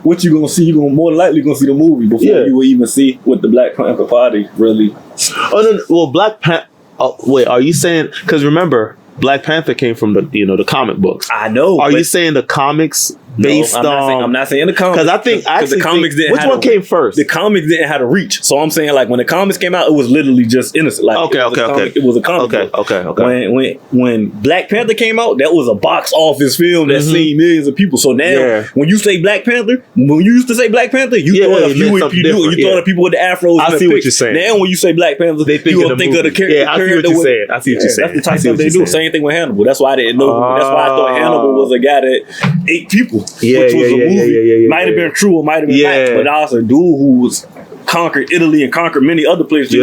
what you gonna see? You gonna more likely gonna see the movie before you will even see what the Black Panther Party really. Oh no! Well, Black Panther. Oh, wait, are you saying? Because remember, Black Panther came from the comic books. I know. Are you saying the comics based on? I'm not saying the comics because I think the comics didn't. Which one came first? The comics didn't have a reach. So I'm saying like when the comics came out, it was literally just innocent. Like okay. It was a comic. Okay. When Black Panther came out, that was a box office film that seen millions of people. So now when you say Black Panther, when you used to say Black Panther, you thought of thought of people with the afros. I see what you're saying. Now when you say Black Panther, you will think of the character. Yeah, I see what you're saying. I see what you're saying. That's the type of they do. Same thing with Hannibal. That's why I didn't know. That's why I thought Hannibal was a guy that ate people. Which was a movie. Might have been true or might have been not. But also a dude who was conquered Italy and conquered many other places.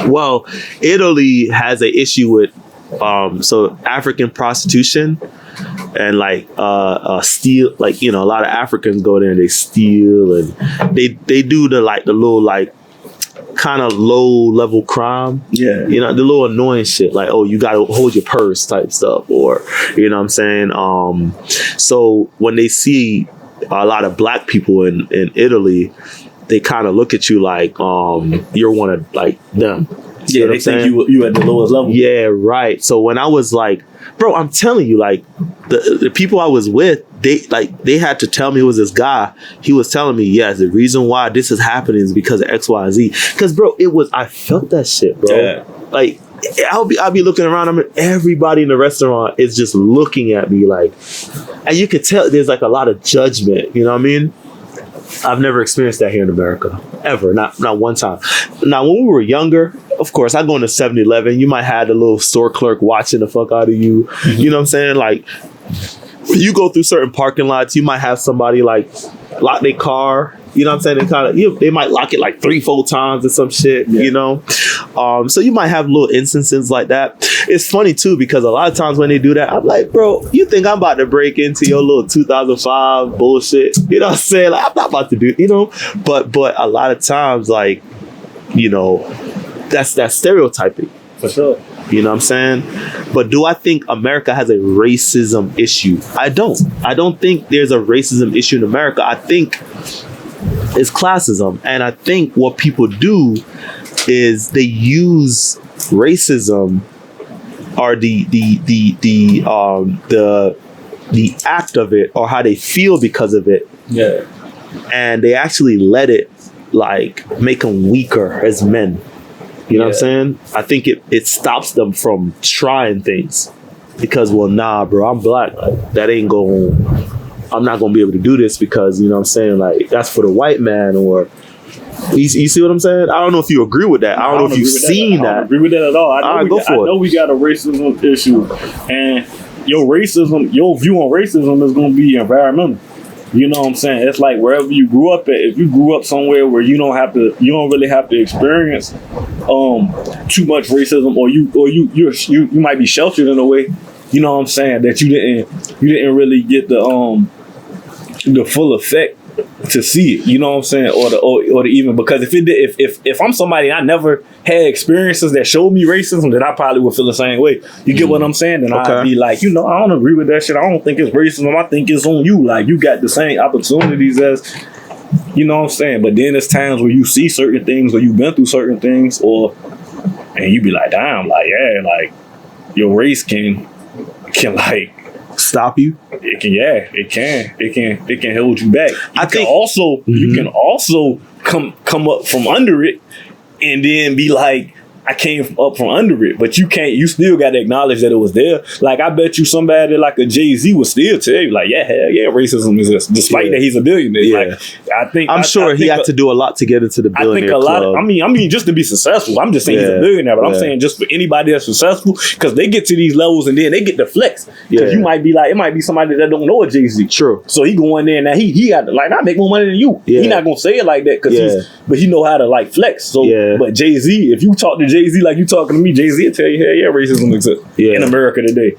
Well, Italy has an issue with so African prostitution and like steal. Like a lot of Africans go there and they steal and they do the little like kind of low level crime. Yeah. The little annoying shit like, oh, you gotta hold your purse type stuff, or what I'm saying? So when they see a lot of black people in Italy, they kind of look at you like you're one of like them. Yeah, they think you at the lowest level. Yeah, right. So when I was like, bro, I'm telling you, like the people I was with, they had to tell me it was this guy. He was telling me, yes, the reason why this is happening is because of XYZ. Because bro, I felt that shit, bro. Yeah. Like I'll be looking around. I mean, everybody in the restaurant is just looking at me like, and you could tell there's like a lot of judgment. You know what I mean? I've never experienced that here in America, ever. Not one time. Now, when we were younger, of course, I go into 7-Eleven. You might have the little store clerk watching the fuck out of you. Mm-hmm. You know what I'm saying? Like, you go through certain parking lots, you might have somebody like lock their car. You know what I'm saying? They might lock it like 3-4 times or some shit, So you might have little instances like that. It's funny too, because a lot of times when they do that, I'm like, bro, you think I'm about to break into your little 2005 bullshit? You know what I'm saying? Like, I'm not about to do, but a lot of times, like, that's stereotyping. For sure. You know what I'm saying? But do I think America has a racism issue? I don't. I don't think there's a racism issue in America. I think it's classism. And I think what people do is they use racism or the act of it, or how they feel because of it. Yeah. And they actually let it like make them weaker as men. You know what I'm saying? I think it stops them from trying things because, well, nah, bro, I'm black. Like, that ain't going. I'm not gonna be able to do this because, you know what I'm saying, like, that's for the white man. Or you see what I'm saying? I don't know if you agree with that. I don't know if you've seen that. I don't agree with that at all. I know we got a racism issue, and your view on racism is gonna be environmental. You know what I'm saying? It's like wherever you grew up at. If you grew up somewhere where you don't really have to experience too much racism, or you might be sheltered in a way. You know what I'm saying? That you didn't really get the full effect to see it. You know what I'm saying? Or the even, because if I'm somebody and I never had experiences that showed me racism, then I probably would feel the same way. You get what I'm saying? Then I'd be like, I don't agree with that shit. I don't think it's racism. I think it's on you. Like, you got the same opportunities as, you know what I'm saying? But then there's times where you see certain things, or you've been through certain things, and you be like, damn, like, yeah, like, your race can like stop you. It can hold you back. You can also come up from under it and then be like, I came up from under it, but you still got to acknowledge that it was there. Like, I bet you somebody like a Jay-Z would still tell you, like, yeah, hell yeah, racism exists, despite that he's a billionaire. Yeah. Like, I'm sure he had to do a lot to get into the billionaire club. I mean, just to be successful. I'm just saying he's a billionaire, but I'm saying just for anybody that's successful, because they get to these levels and then they get the flex. Because you might be like, it might be somebody that don't know a Jay-Z. True. So he go in there and now he got to, like, I make more money than you. Yeah. He not gonna say it like that but he know how to like flex. So, but Jay-Z, if you talk to Jay-Z like you talking to me, Jay-Z will tell you, hell yeah, racism exists in America today.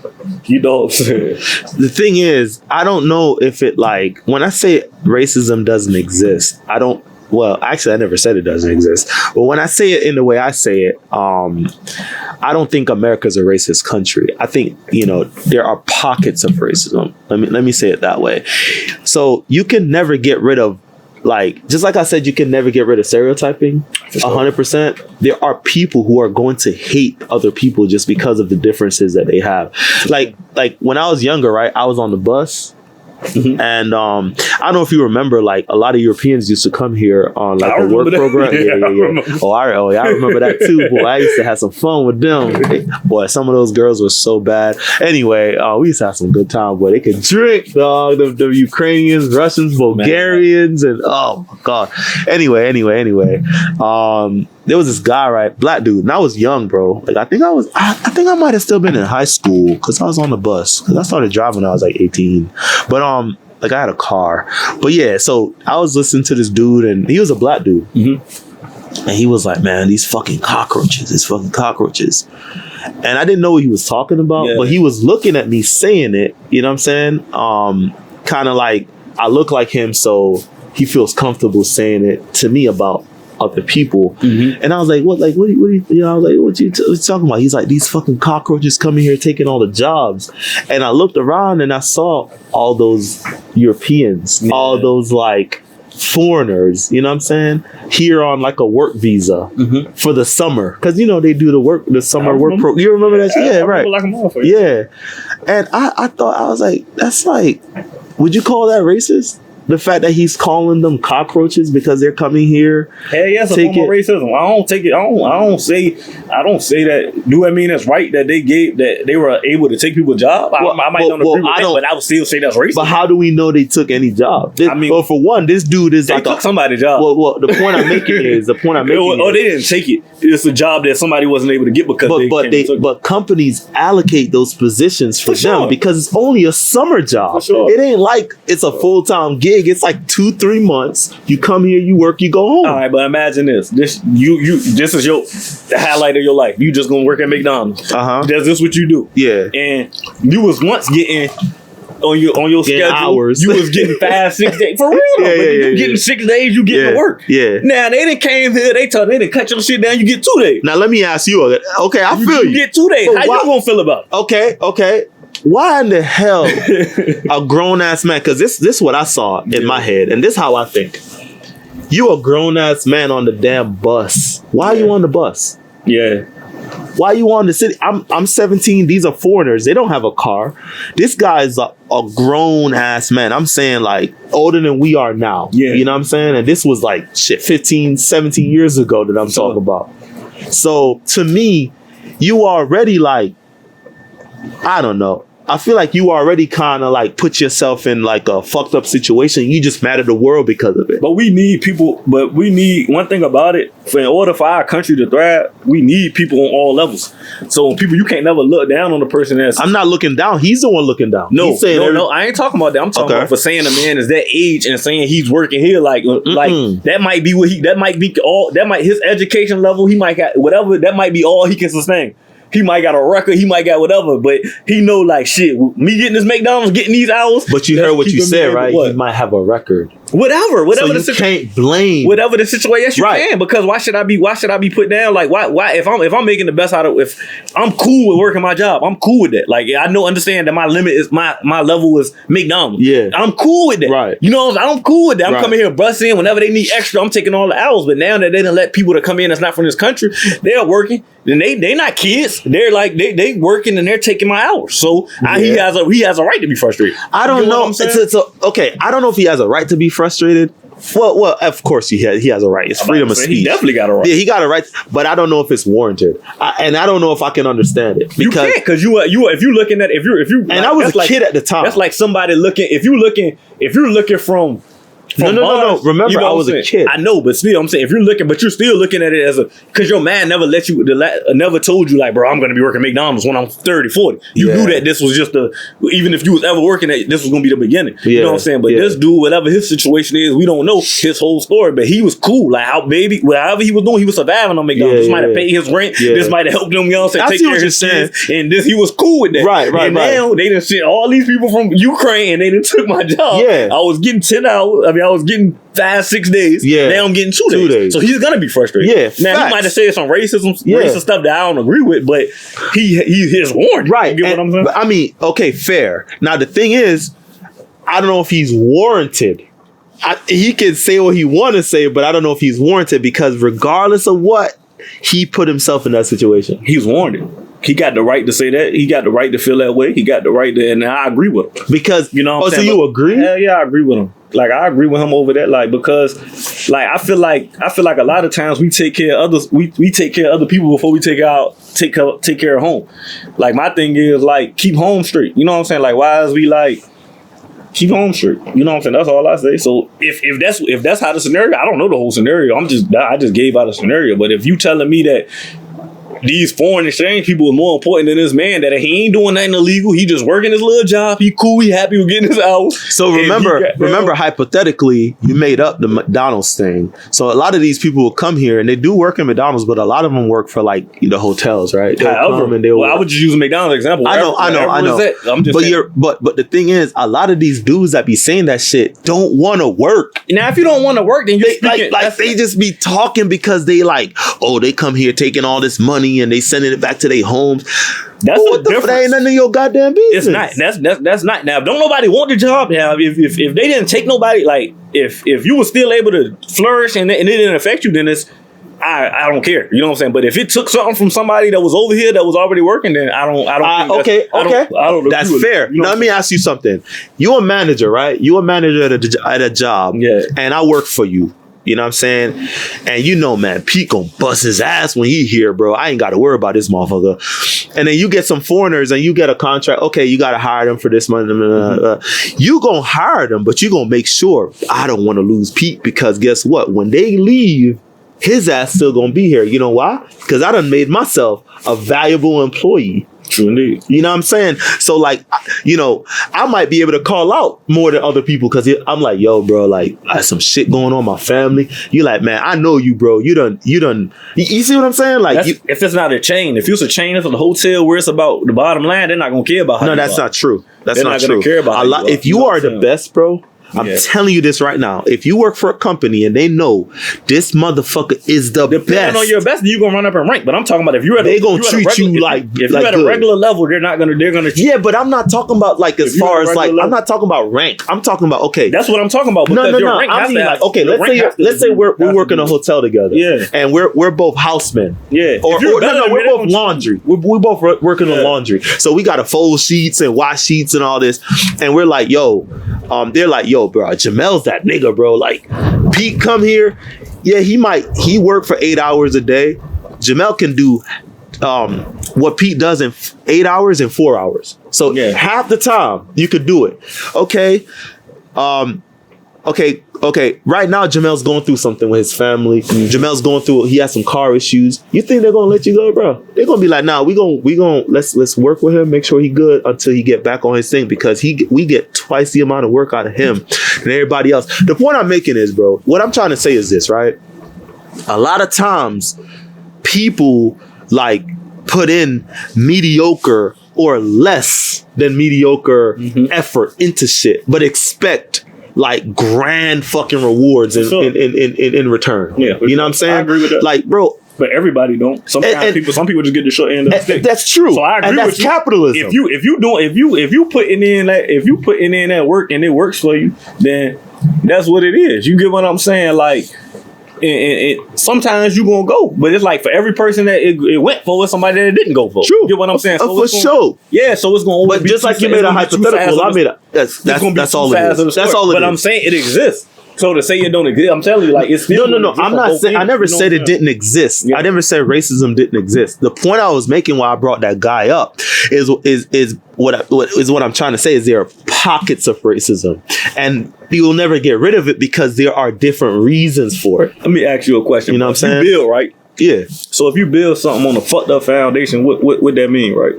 You know what I'm saying? The thing is, I don't know if it, like, when I say racism doesn't exist, actually, I never said it doesn't exist. But when I say it in the way I say it, I don't think America's a racist country. I think, there are pockets of racism. Let me say it that way. So you can never get rid of, like, just like I said, you can never get rid of stereotyping 100%. There are people who are going to hate other people just because of the differences that they have. Like when I was younger, right, I was on the bus. Mm-hmm. And I don't know if you remember, like, a lot of Europeans used to come here on like a work program. I remember that too. Boy, I used to have some fun with them. Boy, some of those girls were so bad. Anyway, we used to have some good time. Boy, they could drink, dog. The Ukrainians, Russians, Bulgarians, and oh my god. Anyway. There was this guy, right, black dude, and I was young, bro. Like, I think I might have still been in high school because I was on the bus, because I started driving when I was like 18. But like, I had a car. But yeah, so I was listening to this dude, and he was a black dude. Mm-hmm. And he was like, man, these fucking cockroaches. And I didn't know what he was talking about, but he was looking at me saying it, you know what I'm saying? Kind of like, I look like him, so he feels comfortable saying it to me about other people. Mm-hmm. And I was like, what I was like, what you talking about? He's like, these fucking cockroaches coming here taking all the jobs. And I looked around and I saw all those Europeans, all those like foreigners, you know what I'm saying, here on like a work visa for the summer, because they do the summer work program. You remember that? Yeah, right. Yeah. And I thought, I was like, that's like, would you call that racist? The fact that he's calling them cockroaches because they're coming here. Hell yeah, it's a form of racism. I don't take it. I don't say that. Do I mean it's right that they were able to take people's job? I might not agree with that, but I would still say that's racist. But how do we know they took any job? Well, for one, this dude is like took somebody's job. Well, the point I'm making is they didn't take it. It's a job that somebody wasn't able to get because but companies allocate those positions for them because it's only a summer job. It ain't like it's a full-time gig. It's like 2-3 months. You come here, you work, you go home. All right, but imagine this. This is the highlight of your life. You just gonna work at McDonald's. That's just what you do. Yeah. And you was once getting on your schedule hours. You was getting 5-6 days for real. You getting 6 days. You getting to work. Yeah. Now they done came here. They done cut your shit down. You get 2 days. Now let me ask you. Okay, I feel you. You get 2 days. How you gonna feel about it? Okay. Why in the hell a grown-ass man, because this is what I saw in my head, and this is how I think. You a grown-ass man on the damn bus. Why are you on the bus? Yeah. Why you on the city? I'm 17. These are foreigners. They don't have a car. This guy's a grown ass man. I'm saying like older than we are now. Yeah. You know what I'm saying? And this was like shit 15, 17 years ago that I'm talking about. So to me, you already like, I don't know. I feel like you already kind of like put yourself in like a fucked up situation. You just mad at the world because of it. But we need people. But we need one thing about it. In order for our country to thrive, we need people on all levels. So when people, you can't never look down on the person that's. I'm not looking down. He's the one looking down. No, I ain't talking about that. I'm talking about for saying a man is that age and saying he's working here. Like that might be what his education level. He might got whatever. That might be all he can sustain. He might got a record, he might got whatever, but he know like shit. Me getting this McDonald's, getting these hours. But you heard what you said, right? He might have a record. Whatever so you can't blame whatever the situation. Yes, you can, because why should I be put down? Like why if I'm making the best out of, if I'm cool with working my job, I'm cool with that. Like I understand that my limit is my level is McDonald's. Yeah, I'm cool with that. Right, you know, I'm cool with that. I'm coming here busting whenever they need extra. I'm taking all the hours. But now that they didn't let people that come in that's not from this country, they're working. And they not kids. They're like they working and they're taking my hours. So he has a right to be frustrated. I don't know. Okay. I don't know if he has a right to be frustrated. Well, of course he has a right. It's freedom of speech. He definitely got a right. Yeah, he got a right. But I don't know if it's warranted. And I don't know if I can understand it. You can't, because if you're looking at if you and I was a kid at the time. That's like somebody looking. If you're looking from. No. Remember, you know I was a kid. I know, but still, I'm saying if you're looking, but you're still looking at it as because your man never never told you like, bro, I'm going to be working McDonald's when I'm 30, 40. You knew that this was just even if you was ever working at, this was going to be the beginning. You know what I'm saying? But this dude, whatever his situation is, we don't know his whole story, but he was cool. Like however he was doing, he was surviving on McDonald's. This might have paid his rent. This might have helped him, you know what I'm saying, take care of his kids. And he was cool with that. Right. Now they done sent all these people from Ukraine and they done took my job. Yeah. I was getting 10 hours. I was getting 5-6 days. Yeah. Now I'm getting 2 days. So he's gonna be frustrated. Yeah. Now he might have said some racist stuff that I don't agree with, but he is warned. Right. You get what I'm saying? I mean, okay, fair. Now the thing is, I don't know if he's warranted. He can say what he want to say, but I don't know if he's warranted, because regardless of what, he put himself in that situation. He's warranted. He got the right to say that. He got the right to feel that way. He got the right to, and I agree with him. Because, you know what I'm saying? So you agree? Hell yeah, I agree with him. Like, I agree with him over that. Like, because, like, I feel like a lot of times we take care of others. We take care of other people before we take care of home. Like, my thing is, like, keep home straight. You know what I'm saying? Like, why is we like, keep home straight? You know what I'm saying? That's all I say. So if that's how the scenario, I don't know the whole scenario. I just gave out a scenario. But if you telling me that these foreign exchange people are more important than this man, that he ain't doing nothing illegal, he just working his little job, he cool, he happy with getting his hours. So remember, hypothetically, you made up the McDonald's thing. So a lot of these people will come here and they do work in McDonald's, but a lot of them work for like the hotels, right? I would just use a McDonald's example. I know. I'm just but the thing is, a lot of these dudes that be saying that shit don't want to work. Now, if you don't want to work, then they just be talking because they like, oh, they come here taking all this money and they sending it back to their homes. That's what the that ain't none of your goddamn business. It's not. That's not. Now, don't nobody want the job. Now, if they didn't take nobody, like if you were still able to flourish and it didn't affect you, then it's I don't care. You know what I'm saying? But if it took something from somebody that was over here that was already working, then I don't. Okay. I don't. That's fair. You know, let me ask you something. You're a manager, right? You're a manager at a job. Yeah. And I work for you. You know what I'm saying? And you know, man, Pete gonna bust his ass when he here, bro. I ain't got to worry about this motherfucker. And then you get some foreigners and you get a contract. Okay, you got to hire them for this money. You gonna hire them, but you gonna make sure I don't want to lose Pete, because guess what? When they leave, his ass still gonna be here. You know why? Because I done made myself a valuable employee. True indeed. You know what I'm saying? So like, you know, I might be able to call out more than other people, because I'm like, yo, bro, like I have some shit going on in my family. You like, man, I know you, bro. You done. You see what I'm saying? Like, if it's not a chain, if it's a chain, it's a hotel where it's about the bottom line, they're not gonna care about how. No, that's not true. That's not true. Care about if you are the best, bro. I'm telling you this right now. If you work for a company and they know this motherfucker is the Depending best, on your best, you gonna run up and rank. But I'm talking about if you're at they gonna treat you like if you're at a regular level, they're gonna. Yeah, but I'm not talking about like as far as like I'm not talking about rank. I'm talking about That's what I'm talking about. No. I mean like let's say we're working a hotel together. Yeah, and we're both housemen. Yeah, we're both laundry. We both working on laundry. So we got to fold sheets and wash sheets and all this. And we're like, yo, they're like, yo, bro, Jamel's that nigga, bro. Like, Pete come here. Yeah, he work for 8 hours a day. Jamel can do what Pete does in 8 hours in 4 hours. So half the time you could do it. Okay. Okay. Right now, Jamel's going through something with his family. Jamel's he has some car issues. You think they're gonna let you go, bro? They're gonna be like, nah, we gonna let's work with him, make sure he good until he get back on his thing, because we get twice the amount of work out of him than everybody else. The point I'm making is, bro, what I'm trying to say is this, right? A lot of times, people like put in mediocre or less than mediocre effort into shit, but expect like grand fucking rewards in return. Yeah, you know what I'm saying? I agree with that. Like, bro, but everybody don't. Some people just get the short end of the stick. That's true. So I agree and that's with you. Capitalism. If you putting in that work and it works for you, then that's what it is. You get what I'm saying? Like, and sometimes you gonna go, but it's like for every person that it went for, it's somebody that it didn't go for. True. You get what I'm saying? So for sure. Yeah, so it's gonna. But just like you made a hypothetical, I made a. That's all it is. That's all it is. But I'm saying it exists. So to say it don't exist, I'm telling you, like it's still no. I'm not saying. I never said it didn't exist. Yeah. I never said racism didn't exist. The point I was making while I brought that guy up is what I'm trying to say is there are pockets of racism, and you'll never get rid of it because there are different reasons for it. Let me ask you a question. You know what I'm saying? You build, right? Yeah. So if you build something on a fucked up foundation, what that mean, right?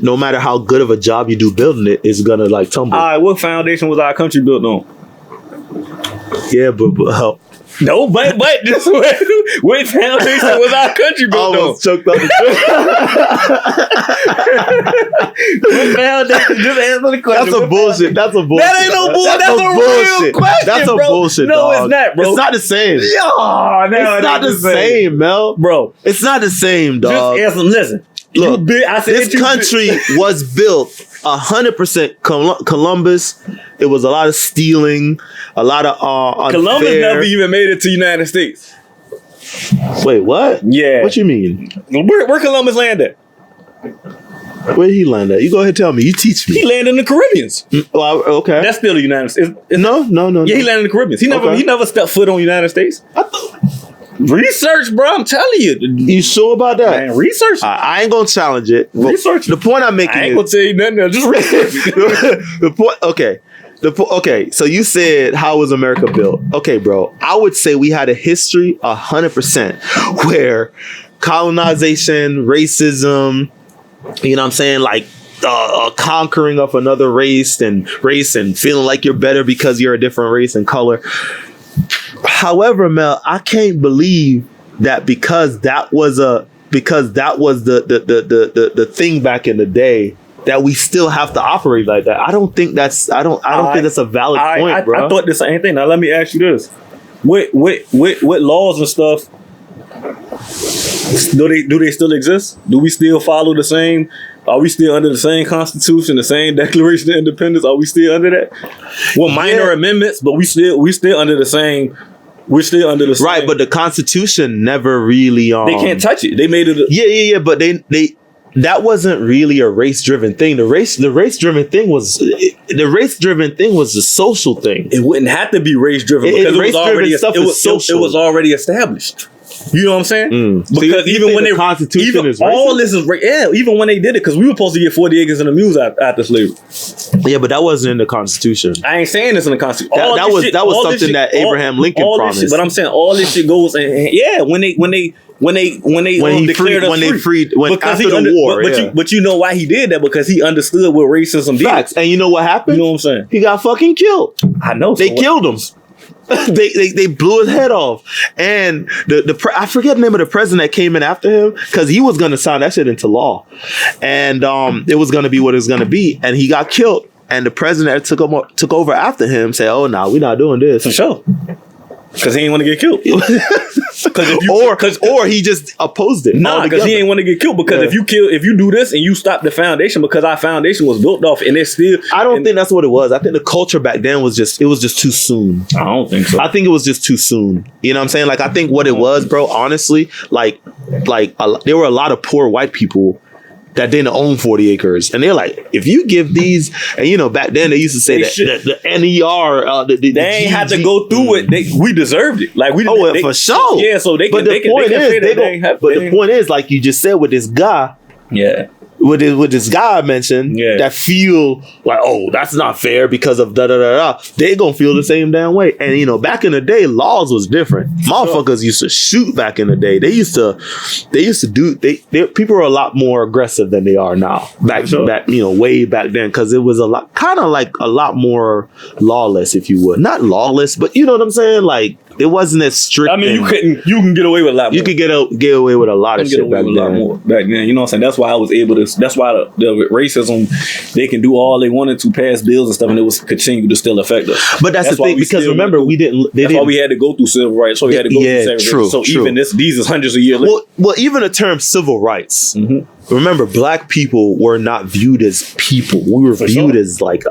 No matter how good of a job you do building it, it's gonna like tumble. All right, what foundation was our country built on? Yeah, but no, but just what foundation was our country built on? Almost choked on the What foundation? Just answer the question. That's a bullshit. That ain't no bullshit. That's a real question. That's a bullshit. No, dog. it's not, bro. It's not the same. It's not the same, Mel. Bro, it's not the same, dog. Just answer. Listen. Look, this country was built 100% Columbus. It was a lot of stealing, a lot of unfair. Columbus never even made it to the United States. Wait, what? Yeah. What you mean? Where Columbus landed? Where did he land at? You go ahead and tell me. You teach me. He landed in the Caribbeans. Well, okay. That's still the United States. No. Yeah, he landed in the Caribbeans. He never stepped foot on the United States. Research, bro. I'm telling you. You sure about that? Man, research. I ain't gonna challenge it. Research. The point I'm making. I ain't gonna tell you nothing else. Just research. The point. Okay. Okay. So you said, how was America built? Okay, bro. I would say we had a history 100% where colonization, racism. You know what I'm saying? Like conquering of another race and feeling like you're better because you're a different race and color. However, Mel, I can't believe that because that was the thing back in the day that we still have to operate like that. I don't think that's think that's a valid point, bro. I thought the same thing. Now let me ask you this: what laws and stuff do they still exist? Do we still follow the same? Are we still under the same Constitution, the same Declaration of Independence? Are we still under that? Well, minor amendments, but we still under the same. We're still under the same. Right, but the Constitution never really. They can't touch it. They made it. Yeah. But they that wasn't really a race driven thing. The race driven thing was the social thing. It wouldn't have to be race driven because it was already established. You know what I'm saying? Because even when the Constitution is racist? All this is even when they did it, because we were supposed to get 40 acres and a mule after slavery. Yeah, but that wasn't in the Constitution. I ain't saying this in the Constitution. That was something that Abraham Lincoln promised. But I'm saying all this shit goes when they declared us free after the war. But you know why he did that? Because he understood what racism did. Facts. And you know what happened? You know what I'm saying? He got fucking killed. I know. They killed him. They blew his head off, and I forget the name of the president that came in after him because he was gonna sign that shit into law, and it was gonna be what it was gonna be, and he got killed. and the president that took over after him say, "Oh, no, we're not doing this." For sure. Because he ain't want to get killed. Or he just opposed it. Nah, because he ain't want to get killed. Because if you do this and you stop the foundation, because our foundation was built off, and it's still. I don't think that's what it was. I think the culture back then was just too soon. I don't think so. I think it was just too soon. You know what I'm saying? Like, I think what it was, bro. Honestly, there were a lot of poor white people that didn't own 40 acres. And they're like, if you give these, and back then they used to say that the NER, they ain't had to go through it. We deserved it. Like, for sure. Yeah, so they can say that. But the point is, like you just said with this guy, yeah. With this guy I mentioned, that feel like, oh, that's not fair because of da-da-da-da. They gonna feel the same damn way. And, back in the day, laws was different. Motherfuckers used to shoot back in the day. They used to do, people were a lot more aggressive than they are now. Back, way back then. Because it was a lot more lawless, if you would. Not lawless, but you know what I'm saying? Like, it wasn't as strict. I mean, you can get away with a lot more. You could get away with a lot of shit back then. Back then, you know what I'm saying? That's why I was able to. That's why the racism, they can do all they wanted to, pass bills and stuff, and it was continue to still affect us. But that's the thing, because remember, why we had to go through civil rights. So we had to go through segregation. So true. Even these is hundreds of years later. Well, even the term civil rights. Mm-hmm. Remember, black people were not viewed as people. We were viewed as like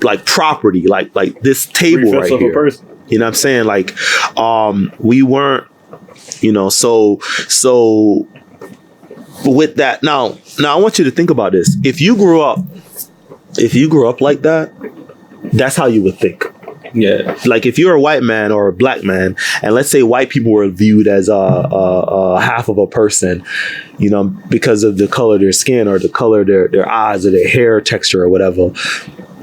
like property, like this table right here. Person. You know what I'm saying? Like, we weren't, so with that. Now I want you to think about this. If you grew up like that, that's how you would think. Yeah. Like, if you're a white man or a black man, and let's say white people were viewed as a half of a person, because of the color of their skin or the color of their eyes or their hair texture or whatever.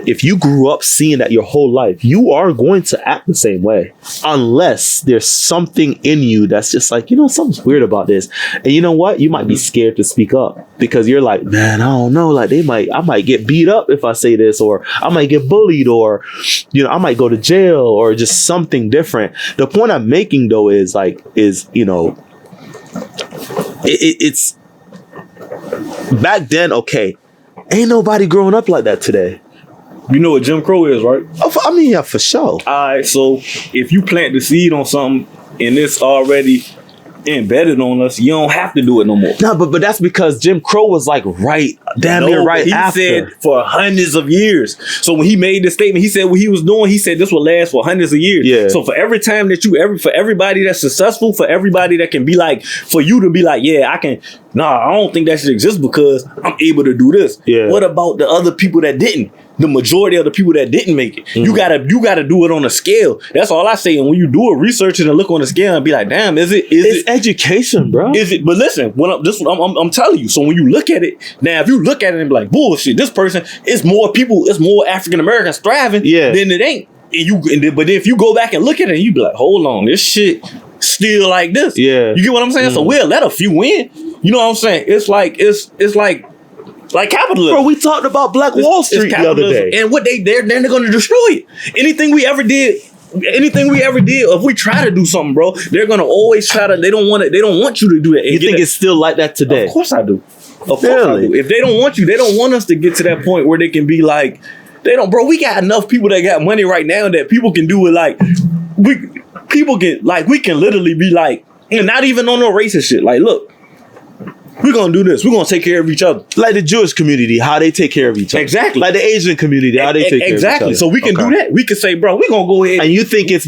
If you grew up seeing that your whole life, you are going to act the same way, unless there's something in you that's just like, something's weird about this. And you know what? You might be scared to speak up because you're like, man, I don't know. Like, I might get beat up if I say this, or I might get bullied, or, I might go to jail, or just something different. The point I'm making though is it's back then. Okay. Ain't nobody growing up like that today. You know what Jim Crow is, right? I mean, yeah, for sure. All right, so if you plant the seed on something and it's already embedded on us, you don't have to do it no more. No, but that's because Jim Crow was like near right after. He said for hundreds of years. So when he made this statement, he said what he was doing, he said this will last for hundreds of years. Yeah. So for every time that for everybody that's successful, for everybody that can be like, for you to be like, yeah, I can, I don't think that should exist because I'm able to do this. Yeah. What about the other people that didn't? The majority of the people that didn't make it. Mm-hmm. You gotta do it on a scale. That's all I say. And when you do it, research it and look on the scale and be like, damn, it's education, bro. Is it? But listen, I'm telling you. So when you look at it, now if you look at it and be like, bullshit, this person, it's more African Americans thriving than it ain't. But if you go back and look at it, and you be like, hold on, this shit still like this. Yeah. You get what I'm saying? Mm-hmm. So we'll let a few win. You know what I'm saying? It's like capitalism. Bro, we talked about Black Wall Street the other day. And what they're going to destroy it. Anything we ever did, if we try to do something, bro, they're going to always try to, they don't want you to do that. You think it's still like that today? Of course I do. Of course I do. If they don't want you, they don't want us to get to that point where they can be like, we got enough people that got money right now that people can do it like, we can literally be like, and not even on no racist shit. Like, look, we're going to do this. We're going to take care of each other. Like the Jewish community, how they take care of each other. Exactly. Like the Asian community, how they take care of each other. Exactly. So we can do that. We can say, bro, we're going to go ahead. And you think it's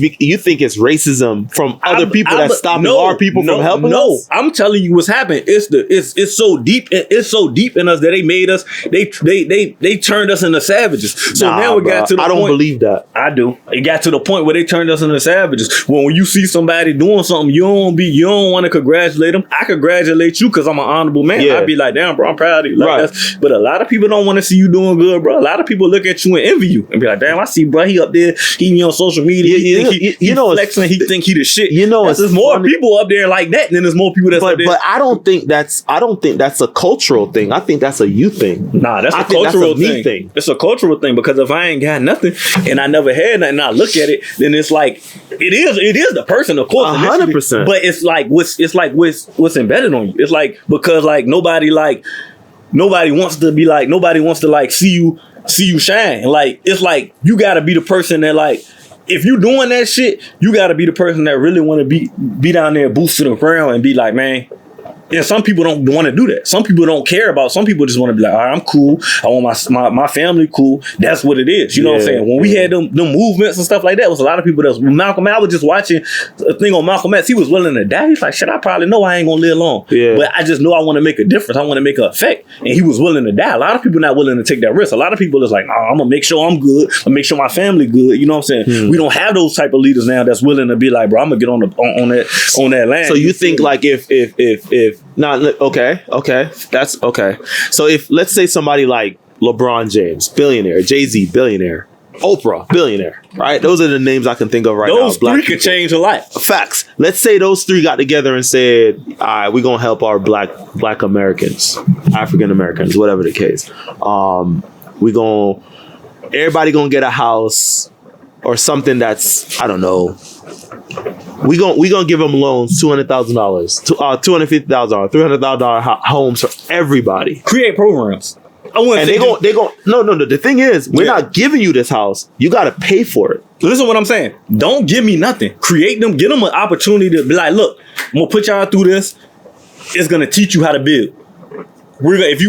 racism from other people that's stopping our people from helping us? No, I'm telling you what's happened. It's so deep. It's so deep in us that they made us, they turned us into savages. So now we got to the point. I don't believe that. I do. It got to the point where they turned us into savages. When you see somebody doing something, you don't want to congratulate them. I congratulate you because I'm an honorable man. Yeah. I'd be like, damn, bro, I'm proud of you. Like, but a lot of people don't want to see you doing good, bro. A lot of people look at you and envy you and be like, damn, I see, bro, he up there, he on social media, he flexing, he think he the shit. There's more people up there like that than there's more people that's up there. But I don't think that's a cultural thing. I think that's a you thing. Nah, that's a cultural thing. It's a cultural thing because if I ain't got nothing and I never had nothing, I look at it, then it's like it is the person, of course, 100%. But it's like what's embedded on you. It's like because like nobody wants to see you see you shine. Like, it's like you gotta be the person that, like, if you doing that shit, you gotta be the person that really want to be down there, boots to the ground, and be like, man. And some people don't want to do that. Some people don't care about. Some people just want to be like, all right, I'm cool. I want my family cool. That's what it is. You know what I'm saying? When we had them movements and stuff like that, it was a lot of people that was Malcolm. I was just watching a thing on Malcolm X. He was willing to die. He's like, shit, I probably know I ain't gonna live long. Yeah. But I just know I want to make a difference. I want to make an effect. And he was willing to die. A lot of people not willing to take that risk. A lot of people is like, I'm gonna make sure I'm good. I'm gonna make sure my family good. You know what I'm saying? We don't have those type of leaders now that's willing to be like, bro, I'm gonna get on that land. So you think like if okay, that's okay. So if let's say somebody like LeBron James, billionaire, Jay-Z, billionaire, Oprah, billionaire, right? Those are the names I can think of right now. Those three could change a life. Facts. Let's say those three got together and said, all right, we're gonna help our black Americans, African Americans, whatever the case. Everybody gonna get a house or something that's, I don't know. We gonna give them loans, $200,000, $250,000, $300,000 homes for everybody. Create programs. And they go. No. The thing is, we're not giving you this house. You got to pay for it. Listen to what I'm saying. Don't give me nothing. Create them. Get them an opportunity to be like, look, I'm gonna put y'all through this. It's gonna teach you how to build. If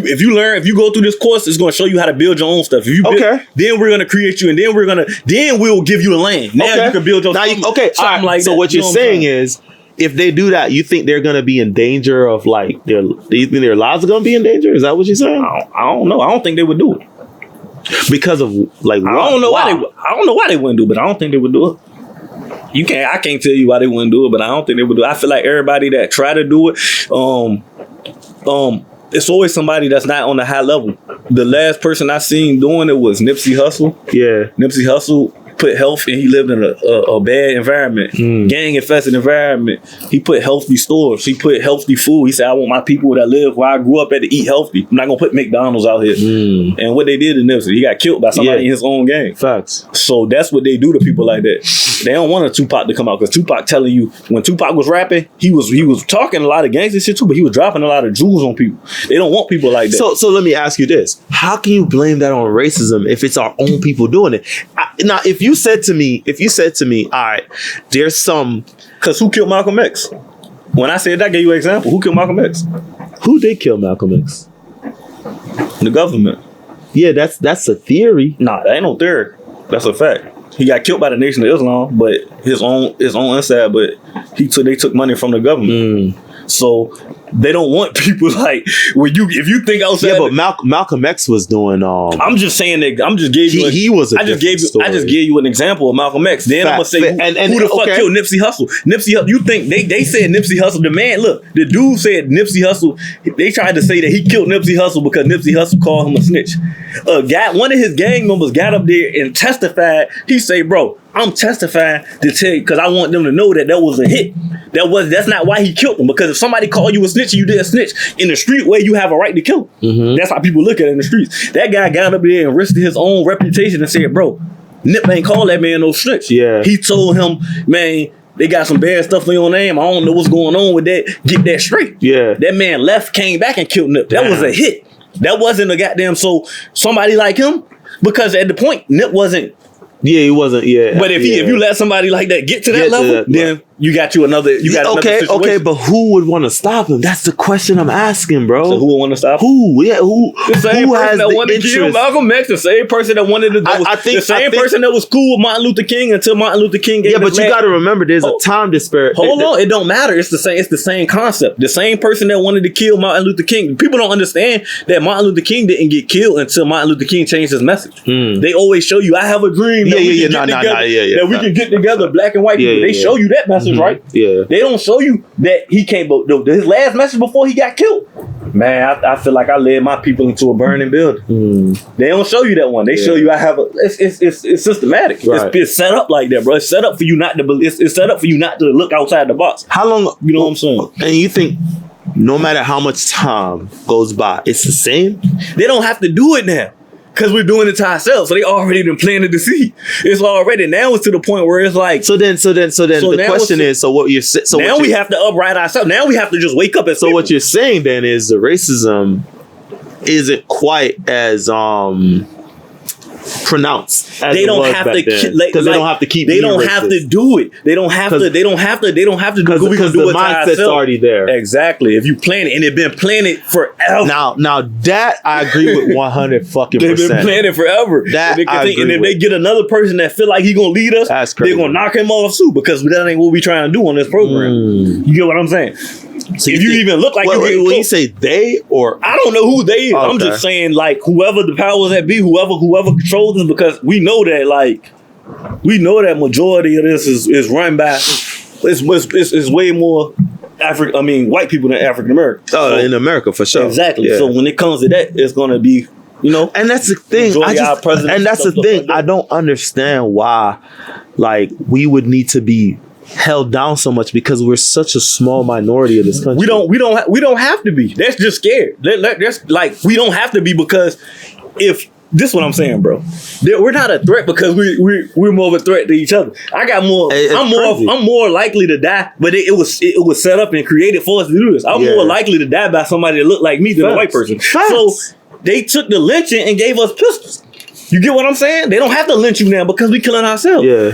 you go through this course, it's gonna show you how to build your own stuff. If you build, then we're gonna create you, and then we'll give you the land. Now you can build your something like that. So what you're saying is, if they do that, you think they're gonna be in danger of like do you think their lives are gonna be in danger? Is that what you're saying? I don't know. I don't think they would do it because of like I don't know why they wouldn't do it, but I don't think they would do it. I can't tell you why they wouldn't do it, but I don't think they would do it. I feel like everybody that try to do it, it's always somebody that's not on the high level. The last person I seen doing it was Nipsey Hussle. Yeah. Nipsey Hussle put health, and he lived in a bad environment, gang infested environment. He put healthy stores. He put healthy food. He said, I want my people that live where I grew up at to eat healthy. I'm not gonna put McDonald's out here. And what they did to Nipsey, he got killed by somebody in his own gang. Facts. So that's what they do to people like that. They don't want a Tupac to come out because Tupac telling you when Tupac was rapping, he was talking a lot of gangster shit too, but he was dropping a lot of jewels on people. They don't want people like that. So let me ask you this: how can you blame that on racism if it's our own people doing it? Now, if you said to me, all right, there's some... Because who killed Malcolm X? When I said that, I gave you an example. Who killed Malcolm X? Who did kill Malcolm X? The government. Yeah, that's a theory. Nah, that ain't no theory. That's a fact. He got killed by the Nation of Islam, but his own inside, but they took money from the government. So they don't want people like if you think outside. Yeah, but Malcolm X was doing. I'm just saying that. I just gave you an example of Malcolm X. Then I'm gonna say who the fuck killed Nipsey Hussle? You think they said Nipsey Hussle? The man, look, the dude said Nipsey Hussle. They tried to say that he killed Nipsey Hussle because Nipsey Hussle called him a snitch. One of his gang members got up there and testified. He said, "Bro, I'm testifying to tell you because I want them to know that was a hit. That's not why he killed him. Because if somebody called you a snitch and you did a snitch in the street where you have a right to kill him. That's how people look at it in the streets. That guy got up there and risked his own reputation and said, bro, Nip ain't called that man no snitch. Yeah. He told him, man, they got some bad stuff on your name. I don't know what's going on with that. Get that straight. Yeah. That man left, came back and killed Nip. That was a hit. That wasn't a goddamn, so somebody like him, because at the point, Nip wasn't. Yeah, he wasn't. Yeah, but if you let somebody like that get to that level, then you got another. Okay, but who would want to stop him? That's the question I'm asking, bro. So who would want to stop him? Who? Yeah, who? The same who person that wanted to kill Malcolm X. The same person that wanted to. The same person that was cool with Martin Luther King until Martin Luther King gave. Yeah, but you got to remember, there's a time disparity. Hold on, it don't matter. It's the same. It's the same concept. The same person that wanted to kill Martin Luther King. People don't understand that Martin Luther King didn't get killed until Martin Luther King changed his message. They always show you, I have a dream. That we can get together, black and white people. They show you that message, right? Yeah. They don't show you that he came. His last message before he got killed. Man, I feel like I led my people into a burning building. They don't show you that one. They show you I have a. It's systematic. Right. It's set up like that, bro. It's set up for you not to. It's set up for you not to look outside the box. How long? You know what I'm saying? And you think, no matter how much time goes by, it's the same? They don't have to do it now. Because we're doing it to ourselves. So they already been planted the seed. It's already, now it's to the point where it's like. So then the question is, so what you're saying. So now we have to upright ourselves. Now we have to just wake up and so what you're saying then is the racism isn't quite as pronounced. As they it don't was have back to then. like, they don't have to keep. They being don't have racist. to do it. They don't have to. They don't have to. They don't have to do it. Because We can do the it to mindset's ourselves. already there. Exactly. If you plan it, and it's been planted forever. Now that I agree with 100 fucking They've been percent. planning forever. That and, I agree and if with. they get another person that feel like he gonna lead us, That's they're crazy. gonna knock him off too, because that ain't what we trying to do on this program. You get what I'm saying? So if you even look like wait, you wait, get when you close- say they or I don't know who they is. I'm Okay. just saying, like, whoever the powers that be, whoever controls this, because we know that, like, majority of this is run by it's way more white people than African Americans. in America for sure. Exactly. Yeah. So when it comes to that, it's gonna be, And that's the thing. Majority of our presidents And that's the stuff thing. like that. I don't understand why, like, we would need to be held down so much because we're such a small minority of this country. we don't have to be. That's just scared. That's like, we don't have to be, because if this is what I'm saying, bro. We're not a threat because we're more of a threat to each other. I got more. It's crazy. I'm more likely to die, but it was set up and created for us to do this. I'm Yeah. more likely to die by somebody that look like me than a white person. Facts. So they took the lynching and gave us pistols. You get what I'm saying? They don't have to lynch you now because we killing ourselves. Yeah.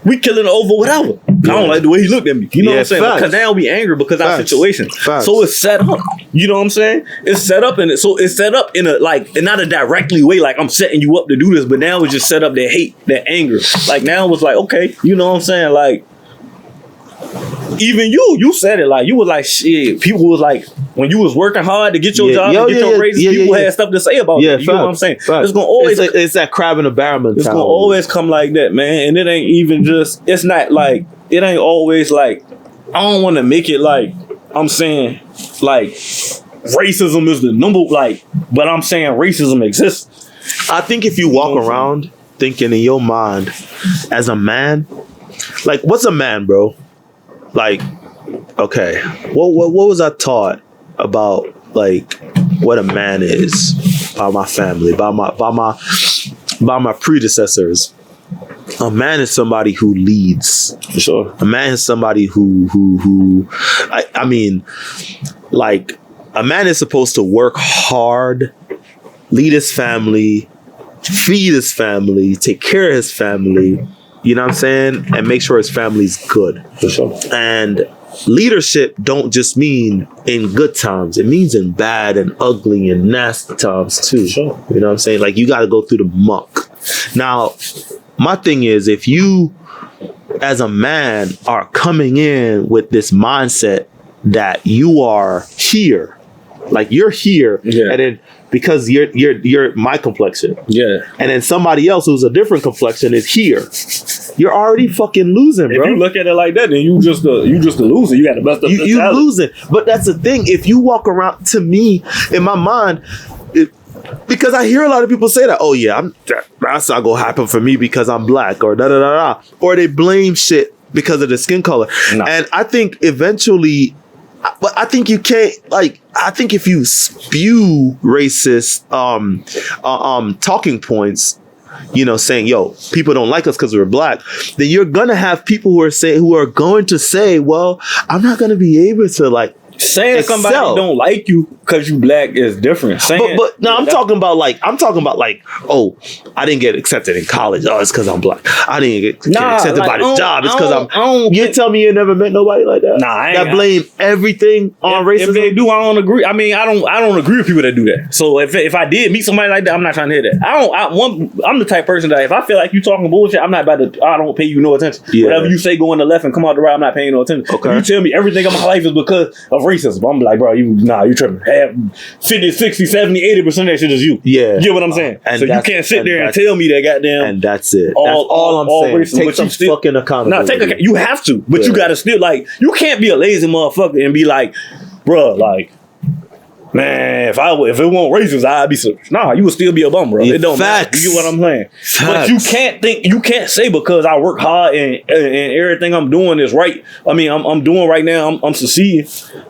We killing over whatever. I don't like the way he looked at me. You know what I'm saying? facts. Because now we angry because our Facts. situation. Facts. So it's set up. You know what I'm saying? It's set up it's set up in a, like, in not a directly way, like I'm setting you up to do this, but now it's just set up that hate, that anger. Like, now it's like, okay, you know what I'm saying? Like, even you said it, like, you was like, shit, people was like, when you was working hard to get your job and get your raises, people had stuff to say about it. You know what I'm saying? Facts. It's gonna always it's that crab in a barrel mentality. it's gonna always come like that, man. And it ain't even just, it's not like, it ain't always like, I don't want to make it like, I'm saying, like, racism is the number, like, but I'm saying racism exists. I think if you walk around thinking in your mind as a man, like, what's a man, bro? Like, okay, what was I taught about, like, what a man is by my family, by my predecessors? A man is somebody who leads. For sure. A man is somebody who I mean, like, a man is supposed to work hard, lead his family, feed his family, take care of his family, you know what I'm saying? And make sure his family's good. For sure. And leadership don't just mean in good times. It means in bad and ugly and nasty times too. Sure. You know what I'm saying? Like, you got to go through the muck. Now, my thing is, if you as a man are coming in with this mindset that you are here, like, you're here, Yeah. and then because you're my complexion, Yeah. and then somebody else who's a different complexion is here, you're already fucking losing, bro. If you look at it like that, then you just a loser. You got the best of you losing. But that's the thing. If you walk around, to me, in my mind, because I hear a lot of people say that, oh yeah, that's not gonna happen for me because I'm black, or da da da da, or they blame shit because of the skin color. No. And I think eventually, but I think you can't, like, I think if you spew racist talking points, you know, saying, yo, people don't like us because we're black, then you're gonna have people who are going to say, well, I'm not gonna be able to, like, saying excel. somebody don't like you because you black is different. Saying, but no, I'm talking about like, oh, I didn't get accepted in college. Oh, it's because I'm black. I didn't get accepted like, by this job. It's because I don't You think- tell me you never met nobody like that? Nah, I ain't- that blame everything on racism. If they do, I don't agree. I mean, I don't agree with people that do that. So if I did meet somebody like that, I'm not trying to hear that. I'm the type of person that if I feel like you talking bullshit, I'm not about to. I don't pay you no attention. Yeah. Whatever you say, go on the left and come out the right. I'm not paying no attention. Okay. If you tell me everything in my life is because of racism, I'm like, bro, you tripping. Have 50, 60, 70, 80% of that shit is you. Yeah. You get what I'm saying? And so you that's- can't sit and there and that's- tell me that goddamn. And that's it. All- That's all I'm all saying. racism, Take but some you still- fucking accountability. You have to, but you Yeah. gotta still, like, you can't be a lazy motherfucker and be like, bruh, like, man, if it weren't racist, I'd be so. Nah, you would still be a bum, bro. Yeah, It don't matter. facts. You get what I'm saying? But Facts. you can't say because I work hard and everything I'm doing is right. I mean, I'm doing right now. I'm succeeding.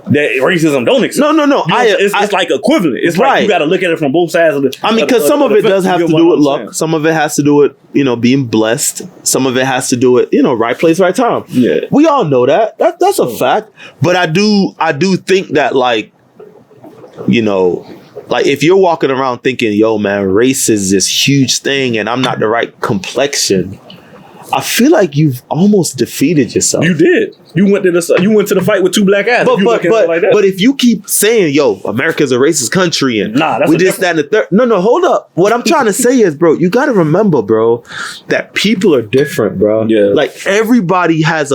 That racism don't exist. No. You know, it's like equivalent. It's like Right. you got to look at it from both sides of the. I mean, because some of it does have to do with luck. Some of it has to do with, you know, being blessed. Some of it has to do with, you know, right place, right time. Yeah. We all know that. That's a fact. But I do think that, like, you know, like if you're walking around thinking, yo, man, race is this huge thing and I'm not the right complexion, I feel like you've almost defeated yourself. You did. You went to the fight with two black eyes. But if you keep saying, yo, America's a racist country and that's we just that and the third. No, hold up. What I'm trying to say is, bro, you got to remember, bro, that people are different, bro. Yeah. Like everybody has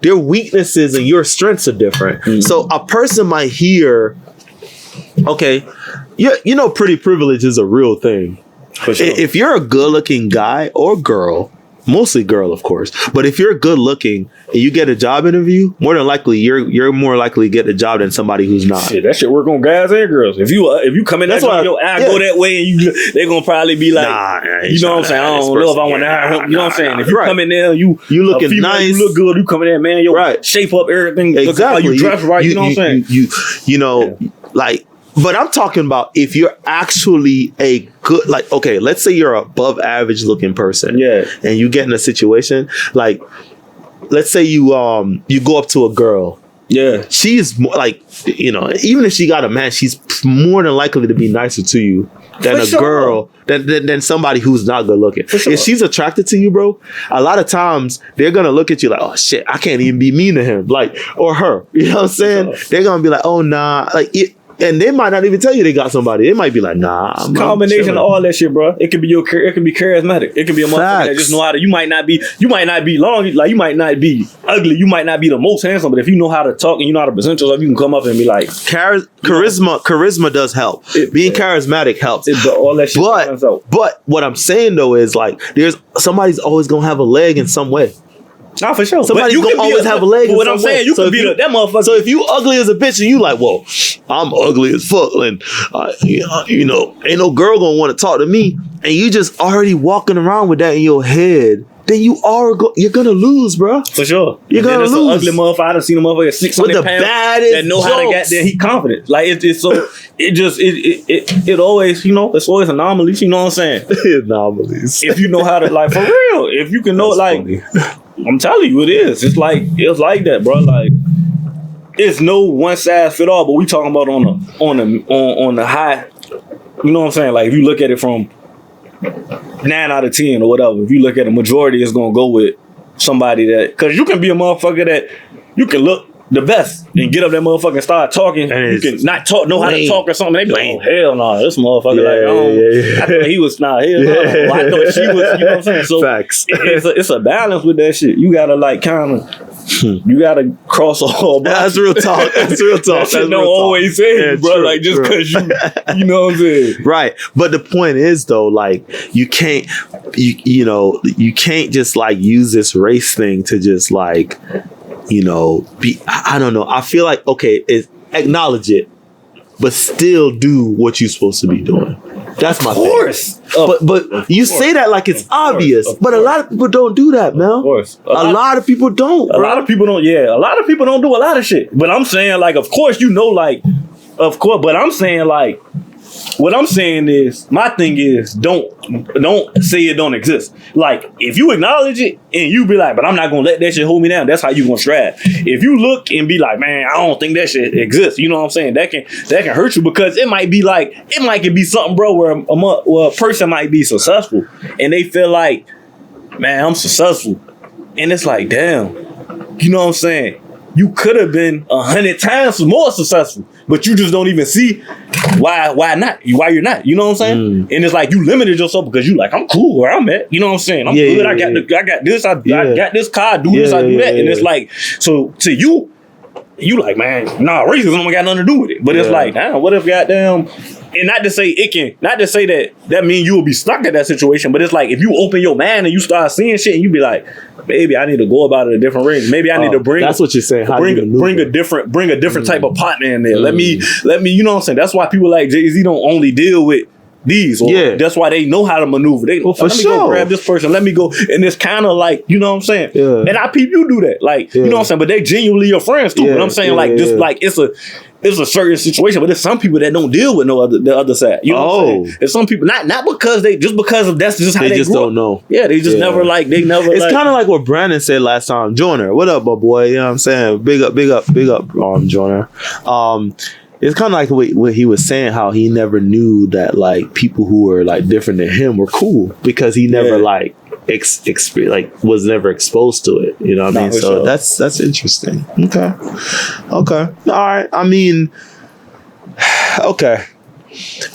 their weaknesses and your strengths are different. Mm-hmm. So a person might hear, okay, you know, pretty privilege is a real thing. For sure. If you're a good looking guy or girl, mostly girl, of course. But if you're good looking and you get a job interview, more than likely you're more likely to get a job than somebody who's not. Shit, that shit work on guys and girls. If you come in, that's why I go that way, and they gonna probably be like, you know what I'm saying? I don't know if I want to hire him. You know what I'm saying? If you come in there, you looking female, nice, you look good. You come in there, man. Shape up everything. Exactly. You dress right. You know what I'm saying? You know, like. But I'm talking about if you're actually a good, like, okay, let's say you're above average looking person. Yeah. And you get in a situation, like, let's say you go up to a girl. Yeah. She's more like, you know, even if she got a man, she's more than likely to be nicer to you than girl, than somebody who's not good looking. If she's attracted to you, bro, a lot of times they're going to look at you like, oh shit, I can't even be mean to him. Like, or her, you know what I'm saying? They're going to be like, oh nah, like and they might not even tell you they got somebody. They might be like, nah. I'm combination of all that shit, bro. It could be it could be charismatic. It could be a motherfucker that just know how to. You might not be long, like you might not be ugly. You might not be the most handsome, but if you know how to talk and you know how to present yourself, you can come up and be like, charisma does help. Being charismatic helps. All that shit. But what I'm saying though is like, somebody's always gonna have a leg in some way. Nah, for sure. Somebody's gonna always have a leg. What I'm saying, you can be that motherfucker. So if you ugly as a bitch and you like, well, I'm ugly as fuck, and you know, ain't no girl gonna want to talk to me, and you just already walking around with that in your head, then you're gonna lose, bro. For sure. You're gonna lose. An ugly motherfucker. I done seen a motherfucker 600 with the pounds baddest that know how to get there. He confident. Like it's so it always, you know, it's always anomalies. You know what I'm saying? Anomalies. If you know how to, like, for real, if you can know, like. Funny. I'm telling you, it is. It's like that, bro. Like, it's no one size fit all. But we talking about on the high. You know what I'm saying? Like, if you look at it from 9 out of 10 or whatever, if you look at the majority, it's gonna go with somebody that, because you can be a motherfucker that you can look the best and get up that motherfucker and start talking. And you can not talk, know how to talk or something. They be like, oh, hell no, this motherfucker, I thought he was hell no. Well, I thought she was, you know what I'm saying? So facts. It's a balance with that shit. You gotta like kind of, you gotta cross all. That's real talk. That's real talk. That shit don't always say, bro. True, like just because you know what I'm saying? Right. But the point is though, like you can't just like use this race thing to just like, you know, I don't know. I feel like, okay, acknowledge it, but still do what you're supposed to be doing. That's my thing. But you say that like it's obvious, but a lot of people don't do that, man. Of course. A lot of people don't. A lot of people don't, yeah. A lot of people don't do a lot of shit. But I'm saying, like, of course, you know, like, of course, but I'm saying, like, what I'm saying is, my thing is, don't say it don't exist. Like, if you acknowledge it and you be like, but I'm not gonna let that shit hold me down, that's how you gonna strive. If you look and be like, man, I don't think that shit exists, you know what I'm saying? That can hurt you, because it might be something, bro, where a person might be successful and they feel like, man, I'm successful. And it's like, damn, you know what I'm saying? You could have been 100 times more successful, but you just don't even see why you're not. You know what I'm saying? And it's like you limited yourself because you like, I'm cool where I'm at. You know what I'm saying? I'm good. I got this. I got this car. I do this. I do that. And it's like, so to you like, man, nah, racism don't got nothing to do with it. But it's like, damn, what if goddamn. And not to say that means you will be stuck in that situation, but it's like if you open your mind and you start seeing shit and you be like, maybe I need to go about it a different range. Maybe I need to bring. That's what you're saying. Bring a different type of partner in there. Let me. You know what I'm saying? That's why people like Jay-Z don't only deal with these. That's why they know how to maneuver. Let me go grab this person. Let me go. And it's kind of like, you know what I'm saying? Yeah. And I peep you do that. Like, you know what I'm saying? But they genuinely your friends too. But I'm saying just like it's a certain situation, but there's some people that don't deal with the other side. You know what I'm saying? There's some people not because that's just how they just grew don't up. know. Yeah, they just never. It's kind of like what Brandon said last time. Joyner, what up, my boy? You know what I'm saying? Big up, Joyner. it's kind of like what he was saying, how he never knew that like people who were like different than him were cool because he never like was never exposed to it. You know what I mean? So that's interesting. Okay. All right. I mean, okay.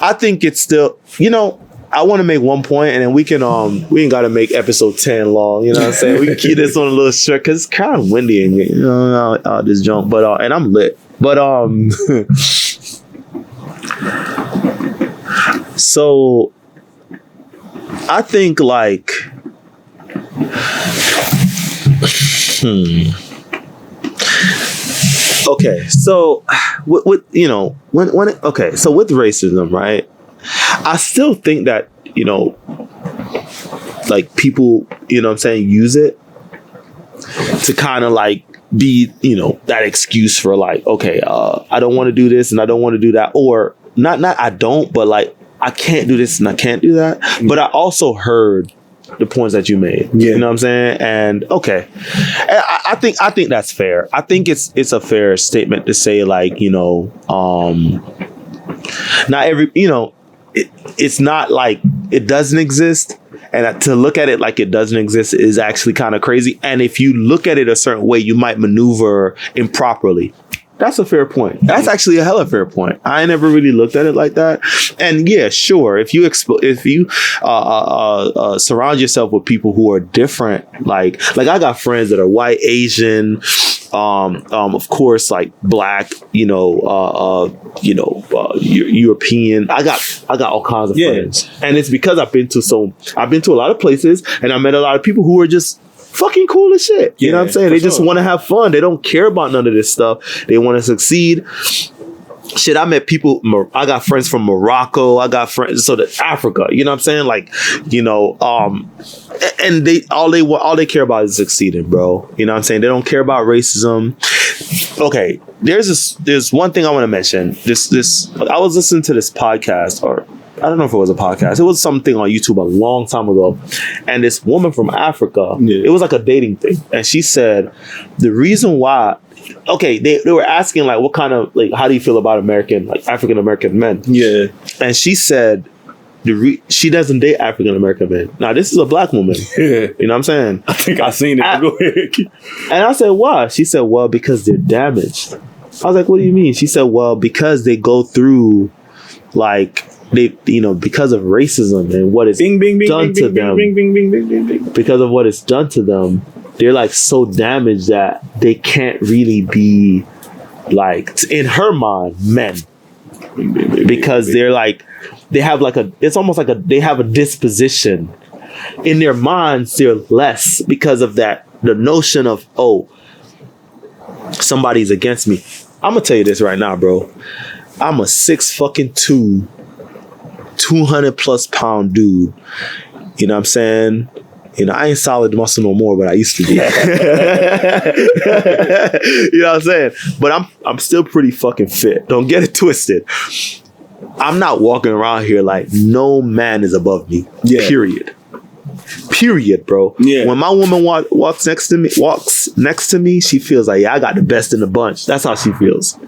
I think it's still, you know, I want to make one point, and then we ain't got to make episode 10 long. You know what I'm saying? We can keep this on a little short because it's kind of windy and you know this junk. But and I'm lit. But so I think like okay. So with you know so with racism, right? I still think that, you know, like people, you know what I'm saying, use it to kind of like be, you know, that excuse for like, okay, I don't want to do this and I don't want to do that. Or not I don't, but like, I can't do this and I can't do that. But I also heard the points that you made. Yeah. You know what I'm saying? And okay. And I think that's fair. I think it's a fair statement to say like, you know, not every, you know, it's not like it doesn't exist, and to look at it like it doesn't exist is actually kind of crazy. And if you look at it a certain way, you might maneuver improperly. That's a fair point. That's actually a hella fair point. I never really looked at it like that. And yeah, sure, if you surround yourself with people who are different, like I got friends that are white, Asian, of course, like black, European. I got all kinds of friends, and it's because I've been to a lot of places, and I met a lot of people who are just fucking cool as shit. You know what I'm saying? They just want to have fun. They don't care about none of this stuff. They want to succeed. Shit, I met people. I got friends from Morocco. I got friends Africa. You know what I'm saying? like, you know, and all they care about is succeeding, bro. You know what I'm saying? They don't care about racism. Okay, there's one thing I want to mention. This I was listening to this podcast, or I don't know if it was a podcast. It was something on YouTube a long time ago. And this woman from Africa, it was like a dating thing. And she said the reason why, okay, they were asking like, what kind of, like, how do you feel about African American men? Yeah. And she said she doesn't date African American men. Now, this is a black woman. Yeah. You know what I'm saying? I think I've seen it. Go ahead. And I said, why? She said, well, because they're damaged. I was like, what do you mean? She said, well, because they go through like, they, you know, because of racism and what it's done to them, because of what it's done to them, they're like so damaged that they can't really be like, in her mind, men, because they're like, they have like it's almost like they have a disposition in their minds. They're less because of that, the notion of, oh, somebody's against me. I'm gonna tell you this right now, bro. I'm a 6'2", 200 plus pound dude. You know what I'm saying? You know, I ain't solid muscle no more, but I used to be. You know what I'm saying? But I'm still pretty fucking fit. Don't get it twisted. I'm not walking around here like no man is above me. Yeah. Period, bro. Yeah. When my woman walks next to me, she feels like, yeah, I got the best in the bunch. That's how she feels.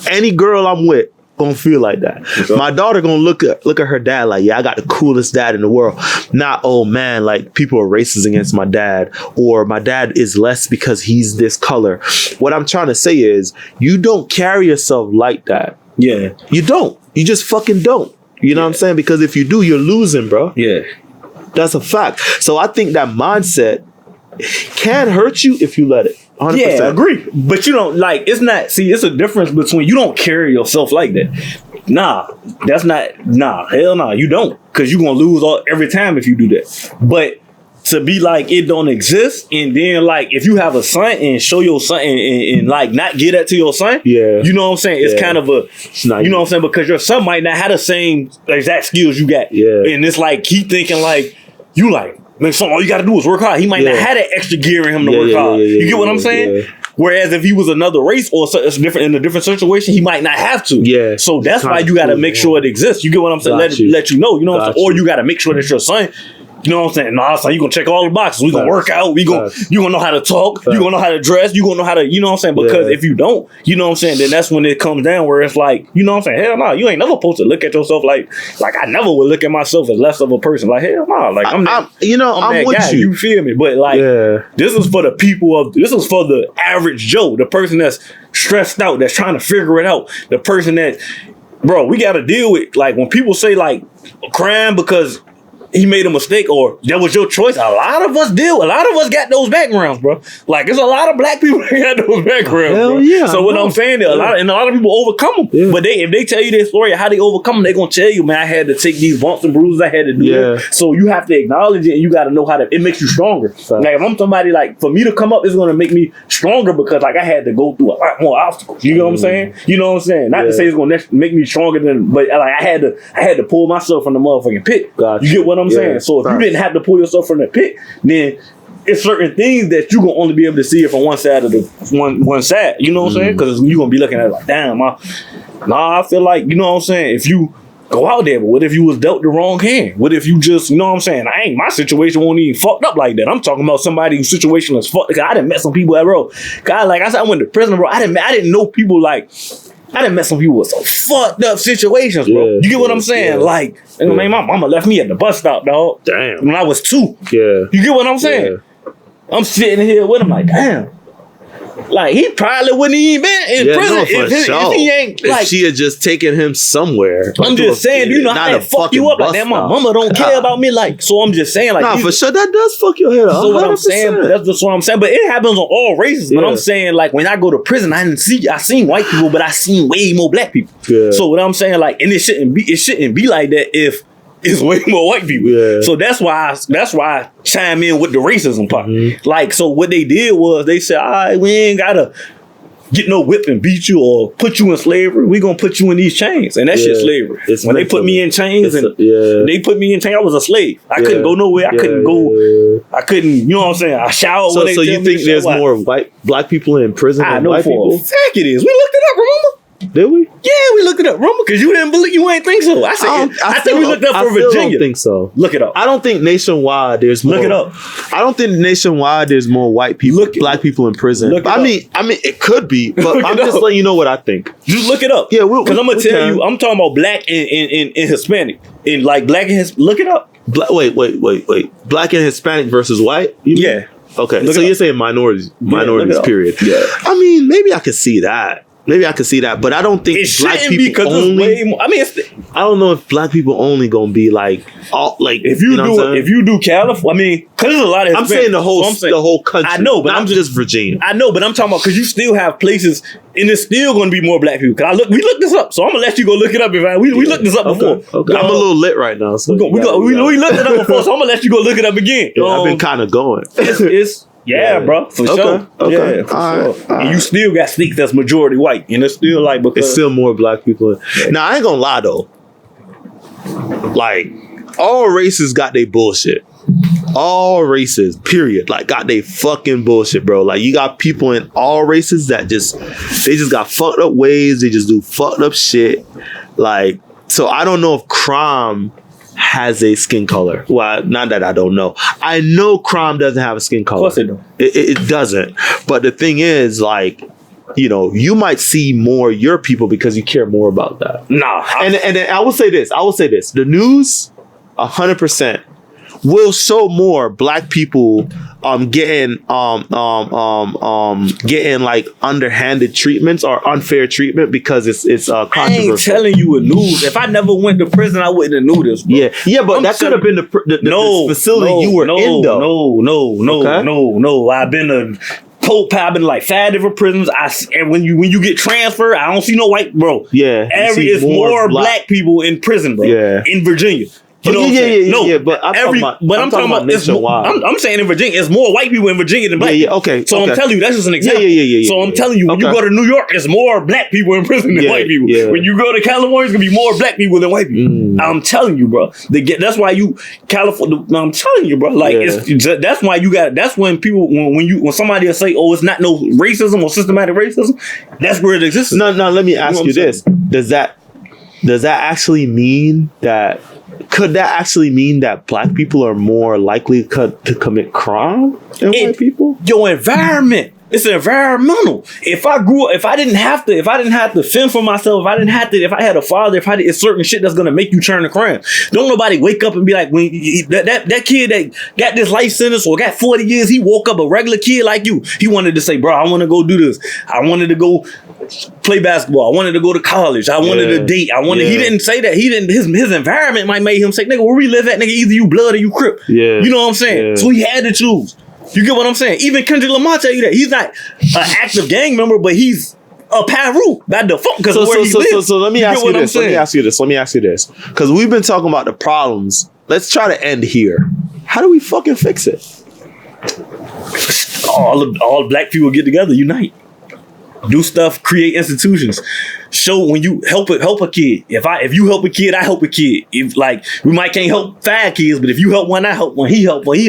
Any girl I'm with gonna feel like that. Okay. My daughter gonna look at her dad like, yeah, I got the coolest dad in the world. Not, oh man, like people are racist against my dad, or my dad is less because he's this color. What I'm trying to say is, you don't carry yourself like that. Yeah. You don't. You just fucking don't. You know what I'm saying? Because if you do, you're losing, bro. Yeah. That's a fact. So I think that mindset can hurt you if you let it. 100%. Yeah, I agree. But you don't, like, it's not, see, it's a difference between, you don't carry yourself like that. Nah, hell nah, you don't. Because you're going to lose every time if you do that. But to be like, it don't exist, and then like, if you have a son and show your son and like not give that to your son, yeah, you know what I'm saying? It's kind of you know what I'm saying? Because your son might not have the same exact skills you got. Yeah. And it's like, he thinking like, you like, man, son, all you got to do is work hard. He might not have that extra gear in him to work hard. You get what I'm saying? Yeah. Whereas if he was another race or it's different in a different situation, he might not have to. Yeah. So that's why you got to make sure it exists. You get what I'm saying? Let you know. You know what I'm saying? Or you got to make sure that your son You know what I'm saying? Nah, son, you gonna check all the boxes. We gonna work out. You gonna know how to talk. You gonna know how to dress. You gonna know how to, you know what I'm saying? Because if you don't, you know what I'm saying, then that's when it comes down where it's like, you know what I'm saying? Hell no, you ain't never supposed to look at yourself like I never would look at myself as less of a person. Like, hell no, like I'm that with guy. you. You feel me? But like, this is for the this is for the average Joe, the person that's stressed out, that's trying to figure it out, the person that, bro, we got to deal with, like, when people say like crime because he made a mistake or that was your choice. A lot of us got those backgrounds, bro. Like, there's a lot of black people that got those backgrounds, bro. Yeah, so what I'm saying, a lot of people overcome them. Yeah. But if they tell you their story of how they overcome them, they're gonna tell you, man, I had to take these bumps and bruises, I had to do it. So you have to acknowledge it and you got to know how to. It makes you stronger. Like, if I'm somebody, like, for me to come up, it's gonna make me stronger because like I had to go through a lot more obstacles. You know what I'm saying? You know what I'm saying? Not to say it's gonna make me stronger than, but like I had to pull myself from the motherfucking pit. You get what I'm saying? So if you didn't have to pull yourself from the pit, then it's certain things that you gonna only be able to see it from one side of the one side. You know what I'm saying? Because you gonna be looking at it like, damn, I feel like, you know what I'm saying? If you go out there, but what if you was dealt the wrong hand? What if you just, you know what I'm saying? My situation won't even fucked up like that. I'm talking about somebody whose situation is fucked. I done met some people that, bro. God, like I said, I went to prison, bro. I didn't know people like. I done met some people with some fucked up situations, bro. You get what I'm saying? Like, man, my mama left me at the bus stop, dog. Damn. When I was 2. Yeah. You get what I'm saying? I'm sitting here with him like, damn. Like, he probably wouldn't even been in prison if he ain't, like, if she had just taken him somewhere. I'm just saying, you know how that fuck you up like that? My mama don't care about me, like, so I'm just saying, like, nah, for sure, that does fuck your head up. So what I'm saying, that's just what I'm saying. But it happens on all races. But I'm saying, like, when I go to prison, I seen white people, but I seen way more black people. So what I'm saying, like, and it shouldn't be like that if it's way more white people. So that's why I chime in with the racism part. Like, so what they did was they said, all right, we ain't gotta get no whip and beat you or put you in slavery. We gonna put you in these chains. And that shit's slavery. When they put me in chains they put me in chains, I was a slave. I couldn't go nowhere. I couldn't go. I couldn't, you know what I'm saying? I showered. So you think there's more black people in prison than white people? I know for a fact it is. We looked it up, remember? Did we? Yeah, we looked it up. Remember? Because you ain't think so. I said, I think we looked up for Virginia. I don't think so. Look it up. I don't think nationwide there's more. Look it up. I don't think nationwide there's more white people, black people in prison. I mean, it could be, but I'm just letting you know what I think. You look it up. Yeah, because I'm gonna tell you. I'm talking about black and Hispanic, and like black and Hispanic. Look it up. Wait. Black and Hispanic versus white. Yeah. Okay. So you're saying minorities, period. Yeah. I mean, maybe I could see that. But I don't think black people only. I don't know if black people only gonna be like all like if you do California. I mean, because there's a lot of. I'm saying the whole country. I know, but I'm just Virginia. I know, but I'm talking about because you still have places, and it's still gonna be more black people. Cause we looked this up, so I'm gonna let you go look it up. We looked this up before. Okay. I'm a little lit right now, so we looked it up before, so I'm gonna let you go look it up again. Yeah, I've been kind of going. Yeah, bro, for sure. Okay. Yeah, for sure. And you still got states that's majority white, and it's still like because it's still more black people. Now I ain't gonna lie though, like all races got their bullshit. All races, period. Like got they fucking bullshit, bro. Like you got people in all races that just got fucked up ways. They just do fucked up shit. Like so, I don't know if crime has a skin color. Well, not that I don't know. I know crime doesn't have a skin color. Of course it don't. It doesn't. But the thing is, like, you know, you might see more your people because you care more about that. Nah. And I will say this. The news, 100%, will show more black people getting like underhanded treatments or unfair treatment because it's controversial. I ain't telling you a news. If I never went to prison, I wouldn't have knew this, bro. Yeah, but that could have been the facility you were in, though. No. I've been I've been to like 5 different prisons. And when you get transferred, I don't see no white, bro. Yeah, it's more black people in prison, bro. Yeah, in Virginia. You know but I'm talking about nationwide. I'm saying in Virginia, it's more white people in Virginia than black people. Okay. So I'm telling you, that's just an example. So I'm telling you, when you go to New York, it's more black people in prison than white people. Yeah. When you go to California, it's gonna be more black people than white people. I'm telling you, bro. That's why California. I'm telling you, bro. Like that's why you got. That's when people when somebody will say, "Oh, it's not no racism or systematic racism." That's where it exists. No. Let me ask you this: Does that actually mean that could that actually mean that black people are more likely to commit crime than white people? Your environment. It's environmental. If I didn't have to fend for myself, if I had a father, it's certain shit that's gonna make you turn to crime. Don't nobody wake up and be like, when that kid that got this life sentence or got 40 years, he woke up a regular kid like you. He wanted to say, bro, I want to go do this. I wanted to go play basketball. I wanted to go to college. I wanted to date. He didn't say that. He didn't. His environment might make him say, nigga, where we live at, nigga, either you blood or you crip. Yeah. You know what I'm saying? Yeah. So he had to choose. You get what I'm saying? Even Kendrick Lamar tell you that he's not an active gang member, but he's a Paru by default because of where he lives. So let me ask you this. Because we've been talking about the problems. Let's try to end here. How do we fucking fix it? All black people get together, unite. Do stuff, create institutions. Show when you help a kid. If you help a kid, I help a kid. If like we might can't help 5 kids, but if you help one, I help one. He help one.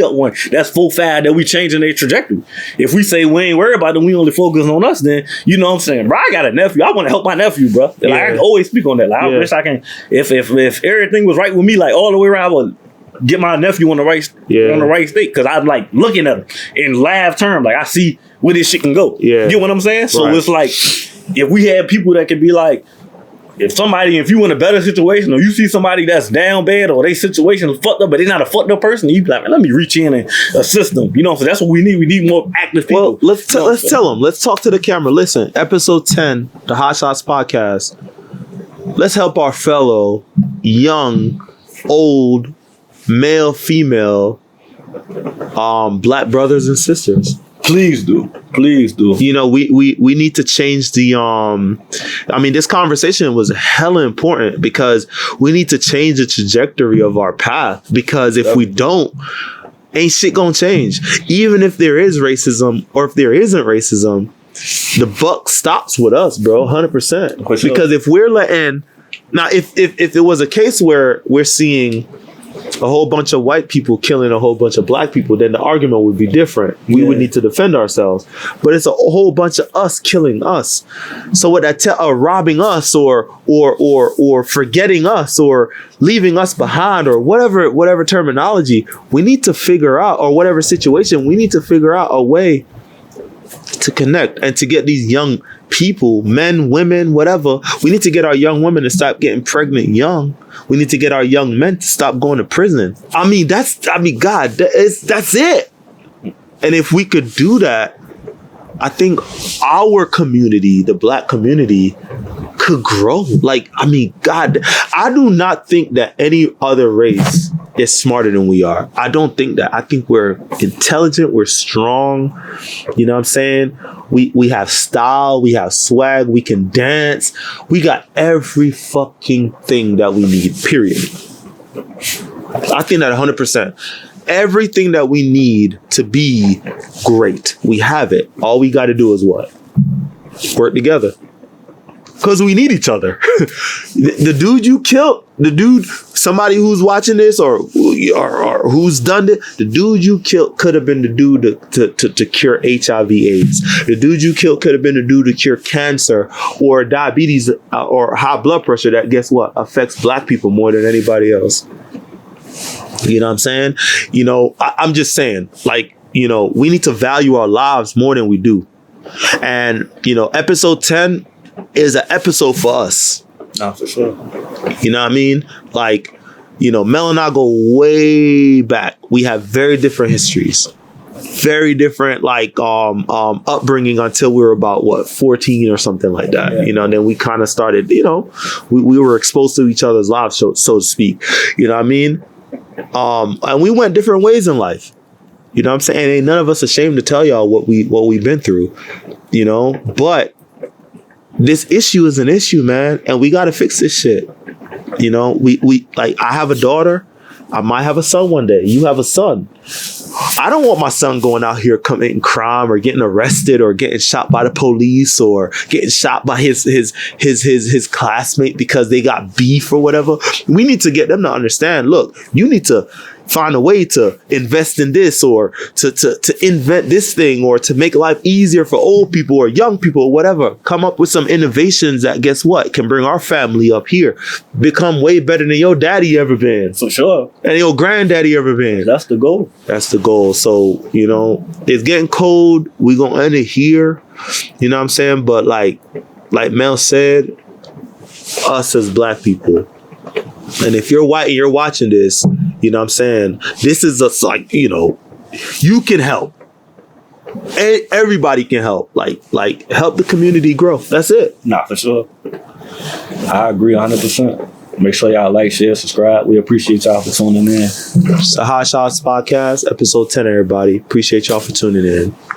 That's 4-5 that we changing their trajectory. If we say we ain't worried about them, we only focus on us. Then you know what I'm saying, bro. I got a nephew. I want to help my nephew, bro. Like, I can always speak on that. Like, I wish I can. If everything was right with me, like all the way around, I would get my nephew on the right state because I'm like looking at him in live term. Like I see where this shit can go. Yeah. You get what I'm saying? So it's like if we had people that could be like, if you in a better situation or you see somebody that's down bad or they situation is fucked up, but they're not a fucked up person, you be like, man, let me reach in and assist them. You know, so that's what we need. We need more active people. Well, let's tell them. Let's talk to the camera. Listen, episode 10, the Hot Shots podcast. Let's help our fellow young, old, male, female, black brothers and sisters. Please do. You know, we need to change the this conversation was hella important because we need to change the trajectory of our path, because if we don't, ain't shit gonna change. Even if there is racism or if there isn't racism, the buck stops with us, bro, 100%. Sure. Because if we're if it was a case where we're seeing a whole bunch of white people killing a whole bunch of black people, then the argument would be different. We would need to defend ourselves. But it's a whole bunch of us killing us. So what that robbing us or forgetting us or leaving us behind or whatever terminology, we need to figure out, or whatever situation, we need to figure out a way to connect and to get these young people, men, women, whatever. We need to get our young women to stop getting pregnant young. We need to get our young men to stop going to prison. That's it. And if we could do that, I think our community, the black community, could grow. God, I do not think that any other race is smarter than we are. I don't think that. I think we're intelligent, we're strong. You know what I'm saying? We have style, we have swag, we can dance. We got every fucking thing that we need, period. I think that 100%. Everything that we need to be great, we have it. All we got to do is what? Work together. Because we need each other. The dude you killed, somebody who's watching this or who's done it, the dude you killed could have been the dude to cure HIV/AIDS. The dude you killed could have been the dude to cure cancer or diabetes or high blood pressure that, guess what, affects black people more than anybody else. You know what I'm saying? You know, I'm just saying, we need to value our lives more than we do. And, episode 10 is an episode for us. Nah, for sure. You know what I mean? Mel and I go way back. We have very different histories. Very different, upbringing until we were about, 14 or something like that. Yeah. And then we kind of started, we were exposed to each other's lives, so to speak. You know what I mean? And we went different ways in life. You know what I'm saying? Ain't none of us ashamed to tell y'all what we've been through, but this issue is an issue, man. And we got to fix this shit. I have a daughter. I might have a son one day. You have a son. I don't want my son going out here committing crime or getting arrested or getting shot by the police or getting shot by his classmate because they got beef or whatever. We need to get them to understand, look, you need to find a way to invest in this or to invent this thing or to make life easier for old people or young people or whatever. Come up with some innovations that, guess what, can bring our family up here, become way better than your daddy ever been. For sure. And your granddaddy ever been. That's the goal. That's the goal. So, you know, it's getting cold. We're going to end it here. You know what I'm saying? But like Mel said, us as black people, and if you're white and you're watching this, you know what I'm saying? This is us, like, you know, you can help. Everybody can help. Like help the community grow. That's it. Nah, for sure. I agree 100%. Make sure y'all like, share, subscribe. We appreciate y'all for tuning in. It's the Hot Shots Podcast, episode 10, everybody. Appreciate y'all for tuning in.